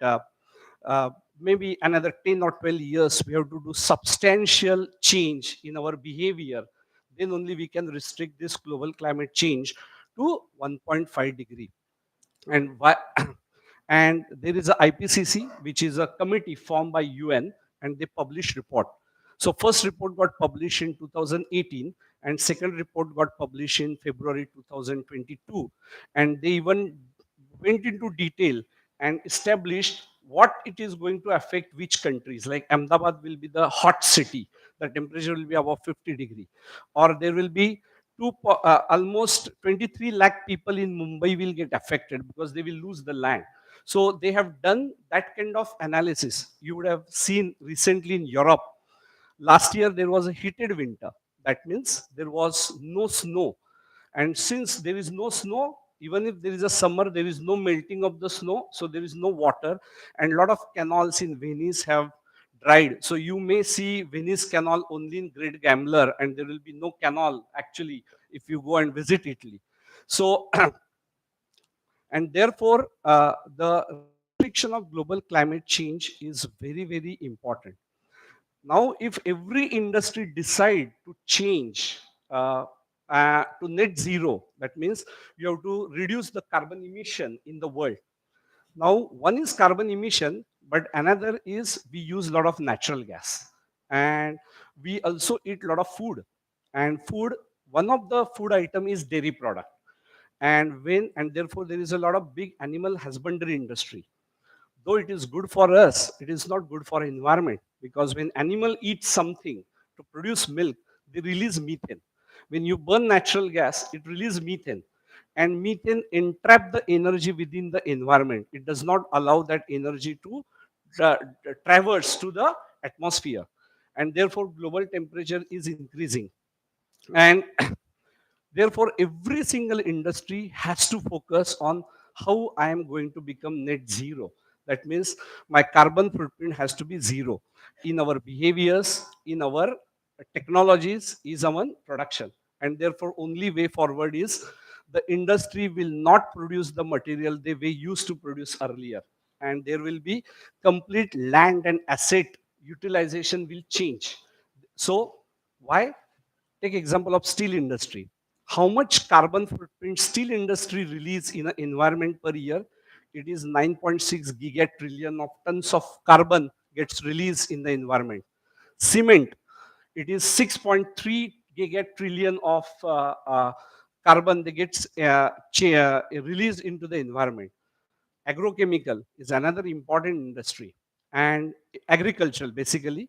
uh, maybe another 10 or 12 years we have to do substantial change in our behavior. Then only we can restrict this global climate change to 1.5 degree. And why? And there is a IPCC, which is a committee formed by UN, and they publish report. So first report got published in 2018, and second report got published in February 2022. And they even went into detail and established what it is going to affect which countries. Like Ahmedabad will be the hot city, the temperature will be above 50 degree, or there will be almost 23 lakh people in Mumbai will get affected because they will lose the land. So they have done that kind of analysis. You would have seen recently in Europe, last year there was a heated winter. That means there was no snow. And since there is no snow, even if there is a summer, there is no melting of the snow, so there is no water. And a lot of canals in Venice have dried. So you may see Venice Canal only in Great Gambler, and there will be no canal actually if you go and visit Italy. So, and therefore, the restriction of global climate change is very, very important. Now, if every industry decide to change to net zero, that means you have to reduce the carbon emission in the world. Now, one is carbon emission, but another is we use a lot of natural gas, and we also eat a lot of food. And food, one of the food item is dairy product, and therefore there is a lot of big animal husbandry industry. Though it is good for us, it is not good for environment, because when animal eats something to produce milk, they release methane. When you burn natural gas, it releases methane, and methane entrap the energy within the environment. It does not allow that energy to traverse to the atmosphere, and therefore global temperature is increasing. And therefore, every single industry has to focus on how I am going to become net zero. That means my carbon footprint has to be zero in our behaviors, in our technologies, is our production. And therefore, only way forward is the industry will not produce the material they were used to produce earlier. And there will be complete land and asset utilization will change. So, why? Take example of steel industry. How much carbon footprint steel industry release in an environment per year? It is 9.6 gigatrillion of tons of carbon gets released in the environment. Cement, it is 6.3 gigatrillion of carbon that gets released into the environment. Agrochemical is another important industry, and agricultural basically.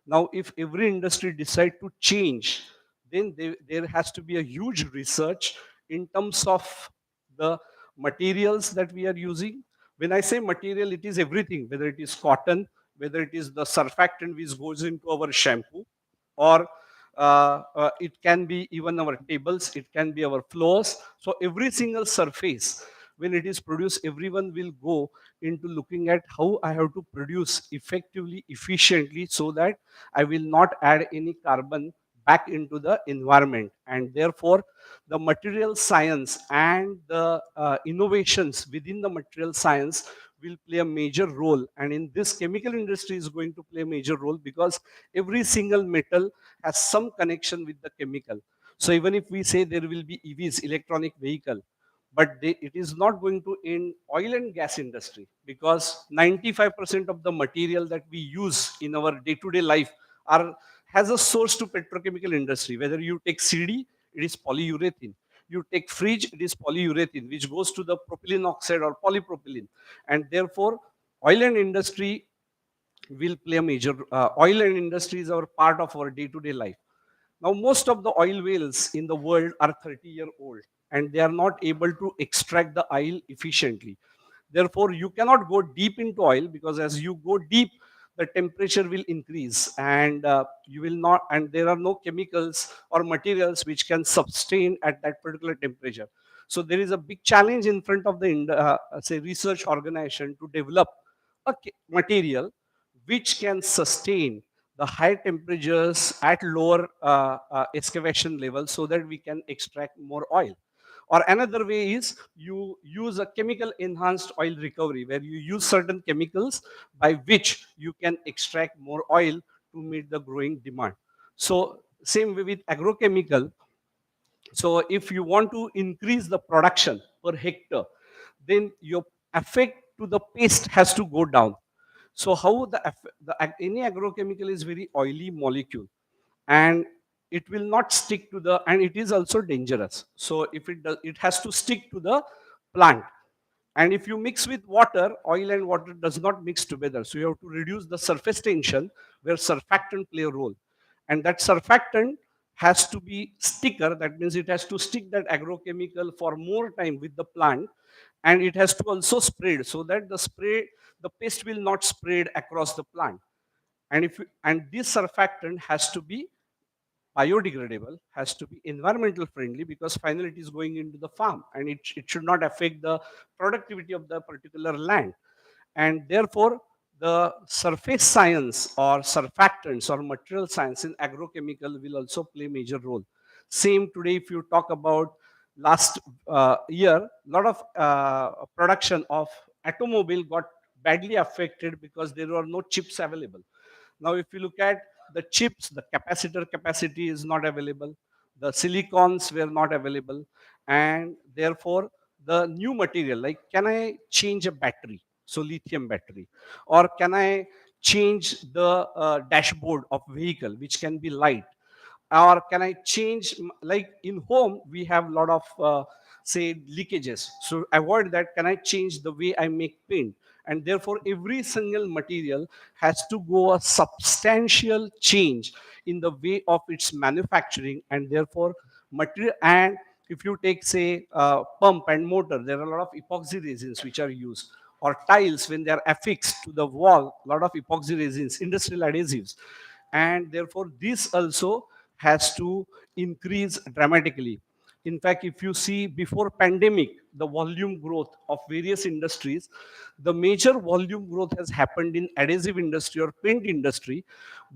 Now if every industry decide to change, then there has to be a huge research in terms of the materials that we are using. When I say material, it is everything, whether it is cotton, whether it is the surfactant which goes into our shampoo, or it can be even our tables, it can be our floors. So every single surface, when it is produced, everyone will go into looking at how I have to produce effectively, efficiently, so that I will not add any carbon back into the environment. And therefore, the material science and the innovations within the material science will play a major role. And in this, chemical industry is going to play a major role, because every single metal has some connection with the chemical. So even if we say there will be EVs, electronic vehicle, but it is not going to end oil and gas industry, because 95% of the material that we use in our day-to-day life are has a source to petrochemical industry. Whether you take CD, it is polyurethane. You take fridge, it is polyurethane, which goes to the propylene oxide or polypropylene. And therefore, oil and industry will play a major, oil and industry is our part of our day-to-day life. Now, most of the oil wells in the world are 30-year-old, and they are not able to extract the oil efficiently. Therefore, you cannot go deep into oil, because as you go deep, the temperature will increase, and you will not, and there are no chemicals or materials which can sustain at that particular temperature. So there is a big challenge in front of the say research organization to develop a material which can sustain the high temperatures at lower excavation levels, so that we can extract more oil. Or another way is you use a chemical enhanced oil recovery, where you use certain chemicals by which you can extract more oil to meet the growing demand. So same way with agrochemical. So if you want to increase the production per hectare, then your effect to the pest has to go down. So how any agrochemical is very oily molecule, and it will not stick to the, and it is also dangerous. So if it does, it has to stick to the plant. And if you mix with water, oil and water does not mix together. So you have to reduce the surface tension, where surfactant play a role. And that surfactant has to be sticker. That means it has to stick that agrochemical for more time with the plant. And it has to also spread, so that the pest will not spread across the plant. And this surfactant has to be biodegradable, has to be environmental friendly, because finally it is going into the farm, and it should not affect the productivity of the particular land. And therefore, the surface science or surfactants or material science in agrochemical will also play major role. Same today, if you talk about last year, a lot of production of automobile got badly affected because there were no chips available. Now, if you look at the chips, the capacitor capacity is not available, the silicons were not available, and therefore the new material, like can I change a battery, so lithium battery, or can I change the dashboard of vehicle, which can be light, or can I change, like in home we have a lot of say leakages, so avoid that, can I change the way I make paint? And therefore every single material has to go a substantial change in the way of its manufacturing. And therefore material, and if you take say pump and motor, there are a lot of epoxy resins which are used, or tiles when they are affixed to the wall, a lot of epoxy resins, industrial adhesives. And therefore this also has to increase dramatically. In fact, if you see before pandemic, the volume growth of various industries, the major volume growth has happened in adhesive industry or paint industry.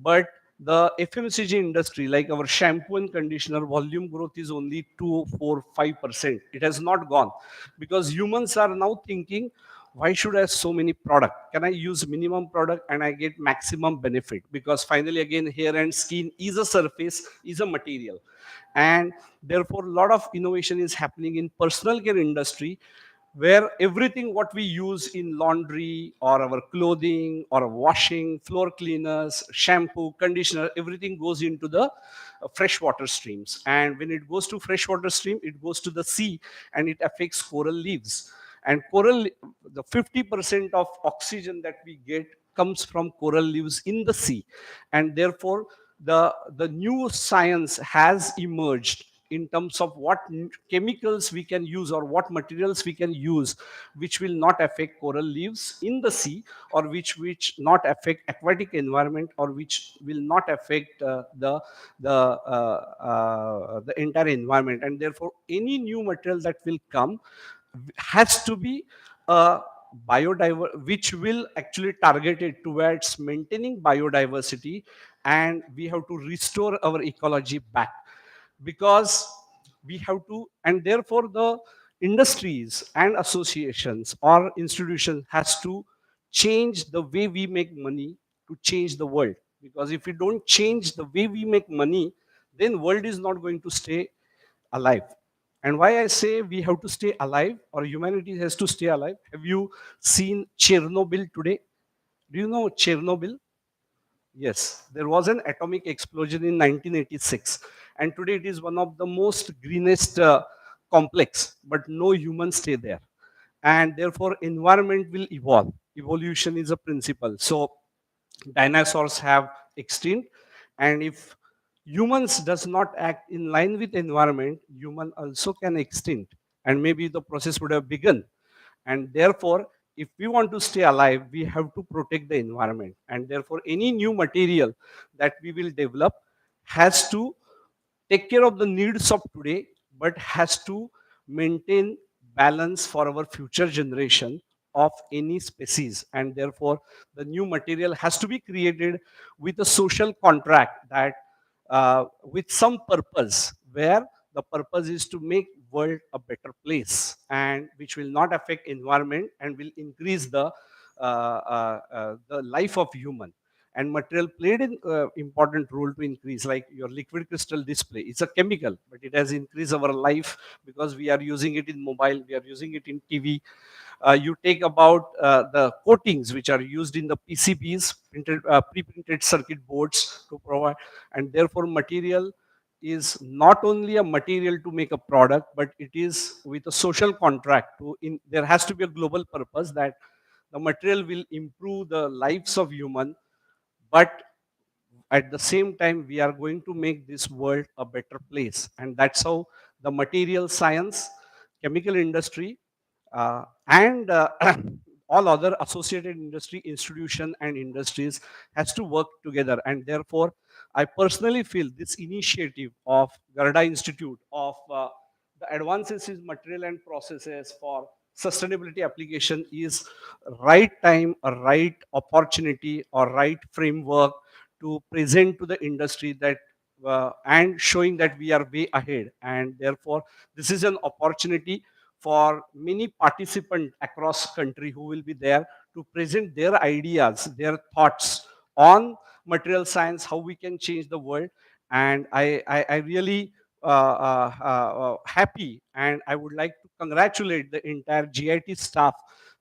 But The FMCG industry, like our shampoo and conditioner, volume growth is only 2, 4, 5%. It has not gone because humans are now thinking, why should I have so many product? Can I use minimum product and I get maximum benefit? Because finally, again, hair and skin is a surface, is a material. And therefore, a lot of innovation is happening in personal care industry where everything what we use in laundry or our clothing or washing, floor cleaners, shampoo, conditioner, everything goes into the freshwater streams. And when it goes to freshwater stream, it goes to the sea and it affects coral reefs. And the 50% of oxygen that we get comes from coral reefs in the sea. And therefore, the new science has emerged in terms of what chemicals we can use or what materials we can use which will not affect coral reefs in the sea, or which not affect aquatic environment, or which will not affect the entire environment. And therefore any new material that will come has to be biodiver which will actually target it towards maintaining biodiversity, and we have to restore our ecology back. Because we have to, and therefore the industries and associations or institutions has to change the way we make money to change the world. Because if we don't change the way we make money, then world is not going to stay alive. And why I say we have to stay alive, or humanity has to stay alive, have you seen Chernobyl today? Do you know Chernobyl? Yes, there was an atomic explosion in 1986, and today it is one of the most greenest complex, but no humans stay there. And therefore, environment will evolve. Evolution is a principle. So, dinosaurs have extinct, and if humans does not act in line with environment, human also can extinct, and maybe the process would have begun. And therefore, if we want to stay alive, we have to protect the environment. And therefore any new material that we will develop has to take care of the needs of today, but has to maintain balance for our future generation of any species. And therefore the new material has to be created with a social contract, that with some purpose, where the purpose is to make world a better place, and which will not affect environment and will increase the life of human. And material played an important role to increase, like your liquid crystal display. It's a chemical, but it has increased our life because we are using it in mobile, we are using it in TV. You take about the coatings which are used in the PCBs, pre-printed circuit boards to provide. And therefore material is not only a material to make a product, but it is with a social contract to there has to be a global purpose, that the material will improve the lives of human, but at the same time we are going to make this world a better place. And that's how the material science, chemical industry, and all other associated industry institution and industries has to work together. And therefore I personally feel this initiative of Garda Institute of the advances in material and processes for sustainability application is right time, a right opportunity, or right framework to present to the industry that and showing that we are way ahead. And therefore this is an opportunity for many participants across country who will be there to present their ideas, their thoughts on material science, how we can change the world. And I really happy, and I would like to congratulate the entire GIT staff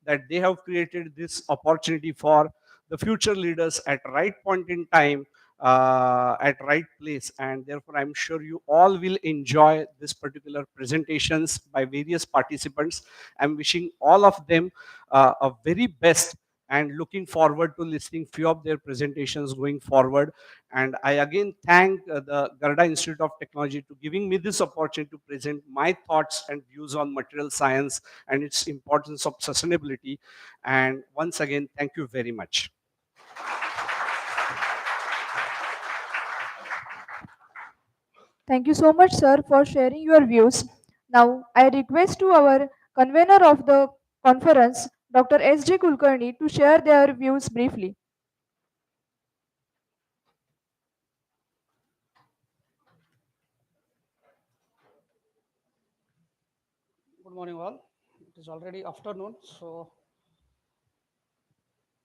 that they have created this opportunity for the future leaders at right point in time, at right place. And therefore I'm sure you all will enjoy this particular presentations by various participants. I'm wishing all of them a very best, and looking forward to listening few of their presentations going forward. And I again thank the Garda Institute of Technology to giving me this opportunity to present my thoughts and views on material science and its importance of sustainability. And once again, thank you very much. Thank you so much, sir, for sharing your views. Now, I request to our convener of the conference, Dr. S.J. Kulkarni, to share their views briefly. morning, all. It is already afternoon, so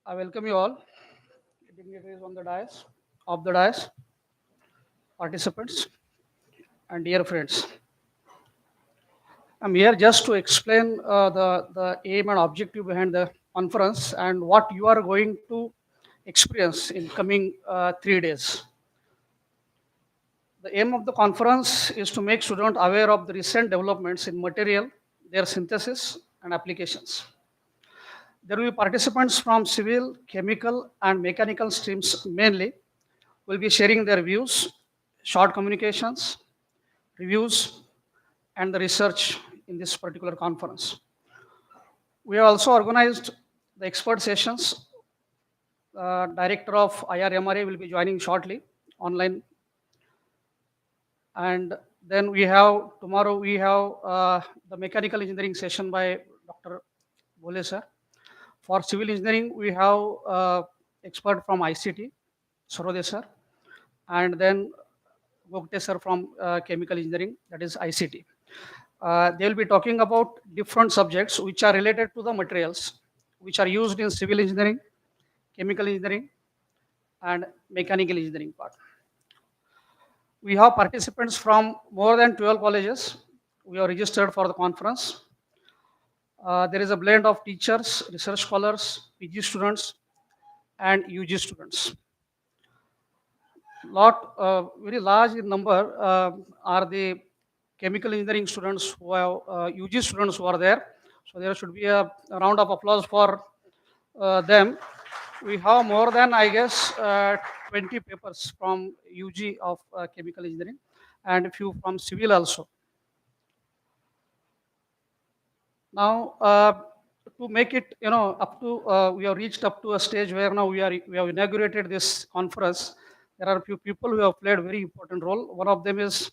I welcome you all, dignitaries on the dais, of the dais, participants, and dear friends. I'm here just to explain the aim and objective behind the conference and what you are going to experience in coming 3 days. The aim of the conference is to make students aware of the recent developments in material, their synthesis, and applications. There will be participants from civil, chemical, and mechanical streams mainly will be sharing their views, short communications, reviews, and the research in this particular conference. We have also organized the expert sessions. Director of IRMRA will be joining shortly online. And then tomorrow we have the mechanical engineering session by Dr. Bole sir. For civil engineering, we have expert from ICT, Sarode sir, and then Gokte sir from chemical engineering, that is ICT. They will be talking about different subjects which are related to the materials which are used in civil engineering, chemical engineering, and mechanical engineering part. We have participants from more than 12 colleges. We are registered for the conference. There is a blend of teachers, research scholars, PG students, and UG students. Very large in number are the chemical engineering students who have UG students who are there. So there should be a round of applause for them. We have more than, I guess, 20 papers from UG of chemical engineering and a few from civil also. Now, to make it, up to, we have reached up to a stage where now we have inaugurated this conference. There are a few people who have played a very important role. One of them is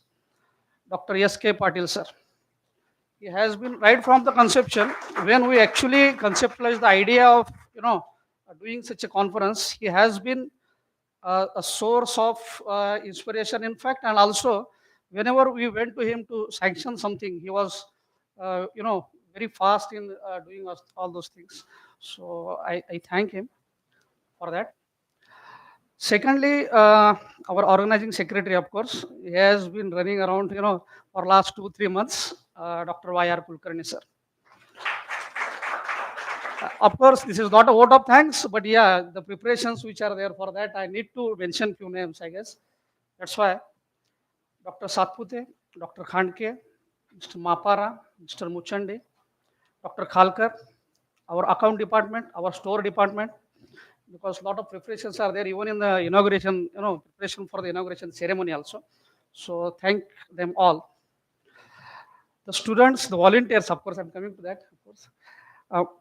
Dr. S.K. Patil, sir. He has been right from the conception, when we actually conceptualized the idea of, doing such a conference, he has been a source of inspiration, in fact, and also whenever we went to him to sanction something, he was, very fast in doing all those things. So I thank him for that. Secondly, our organizing secretary, of course, he has been running around, for last 2-3 months, Dr. Y.R. Kulkarni, sir. Of course, this is not a vote of thanks, but yeah, the preparations which are there for that, I need to mention few names, I guess. That's why Dr. Satpute, Dr. Khandke, Mr. Mapara, Mr. Muchande, Dr. Khalkar, our account department, our store department, because a lot of preparations are there even in the inauguration, preparation for the inauguration ceremony also. So thank them all. The students, the volunteers, of course, I'm coming to that, of course.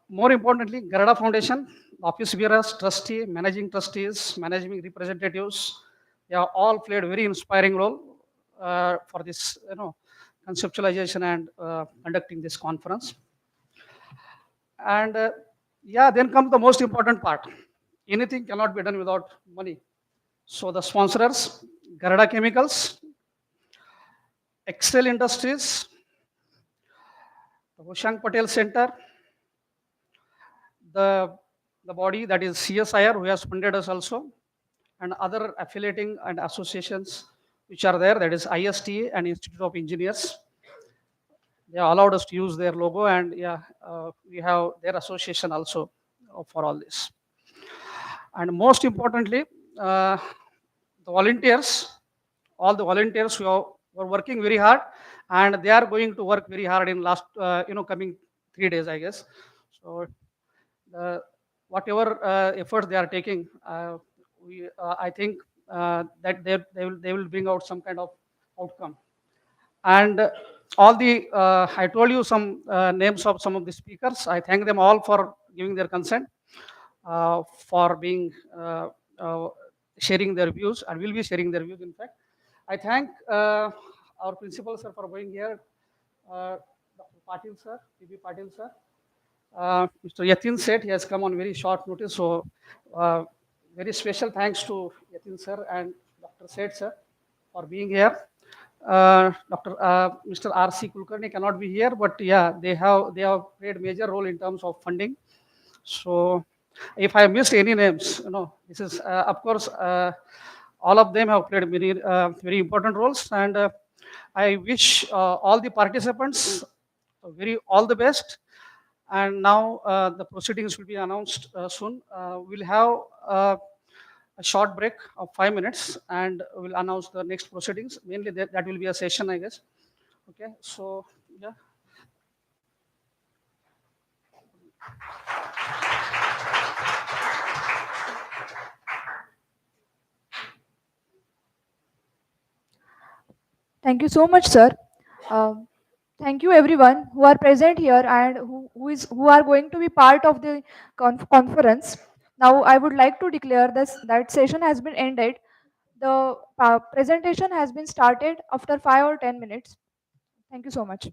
More importantly, Garada Foundation, office bearers, trustee, managing trustees, managing representatives, they have all played a very inspiring role for this, conceptualization and conducting this conference. And then comes the most important part. Anything cannot be done without money. So the sponsors, Garada Chemicals, Excel Industries, the Hoshang Patel Center, the body that is CSIR, who has funded us also, and other affiliating and associations which are there, that is ISTA and Institute of Engineers. They have allowed us to use their logo, and we have their association also for all this. And most importantly, the volunteers, all the volunteers who were working very hard, and they are going to work very hard in last, coming 3 days, I guess. So whatever efforts they are taking, I think that they will bring out some kind of outcome. And all the I told you some names of some of the speakers. I thank them all for giving their consent, for being sharing their views, and will be sharing their views. In fact, I thank our principal sir for being here, Dr. Patil sir, P.B. Patil sir. Mr. Yatin Seth, he has come on very short notice, so very special thanks to Yatin sir and Dr. Seth sir for being here. Dr. Mr. R.C. Kulkarni cannot be here, but yeah, they have played major role in terms of funding. So, if I missed any names, this is of course all of them have played very important roles, and I wish all the participants very all the best. And now the proceedings will be announced soon. We'll have a short break of 5 minutes, and we'll announce the next proceedings. Mainly that will be a session, I guess. Okay, so yeah. Thank you so much, sir. Um, Thank you everyone who are present here and who are going to be part of the conference. Now I would like to declare this that session has been ended. The presentation has been started after 5 or 10 minutes. Thank you so much.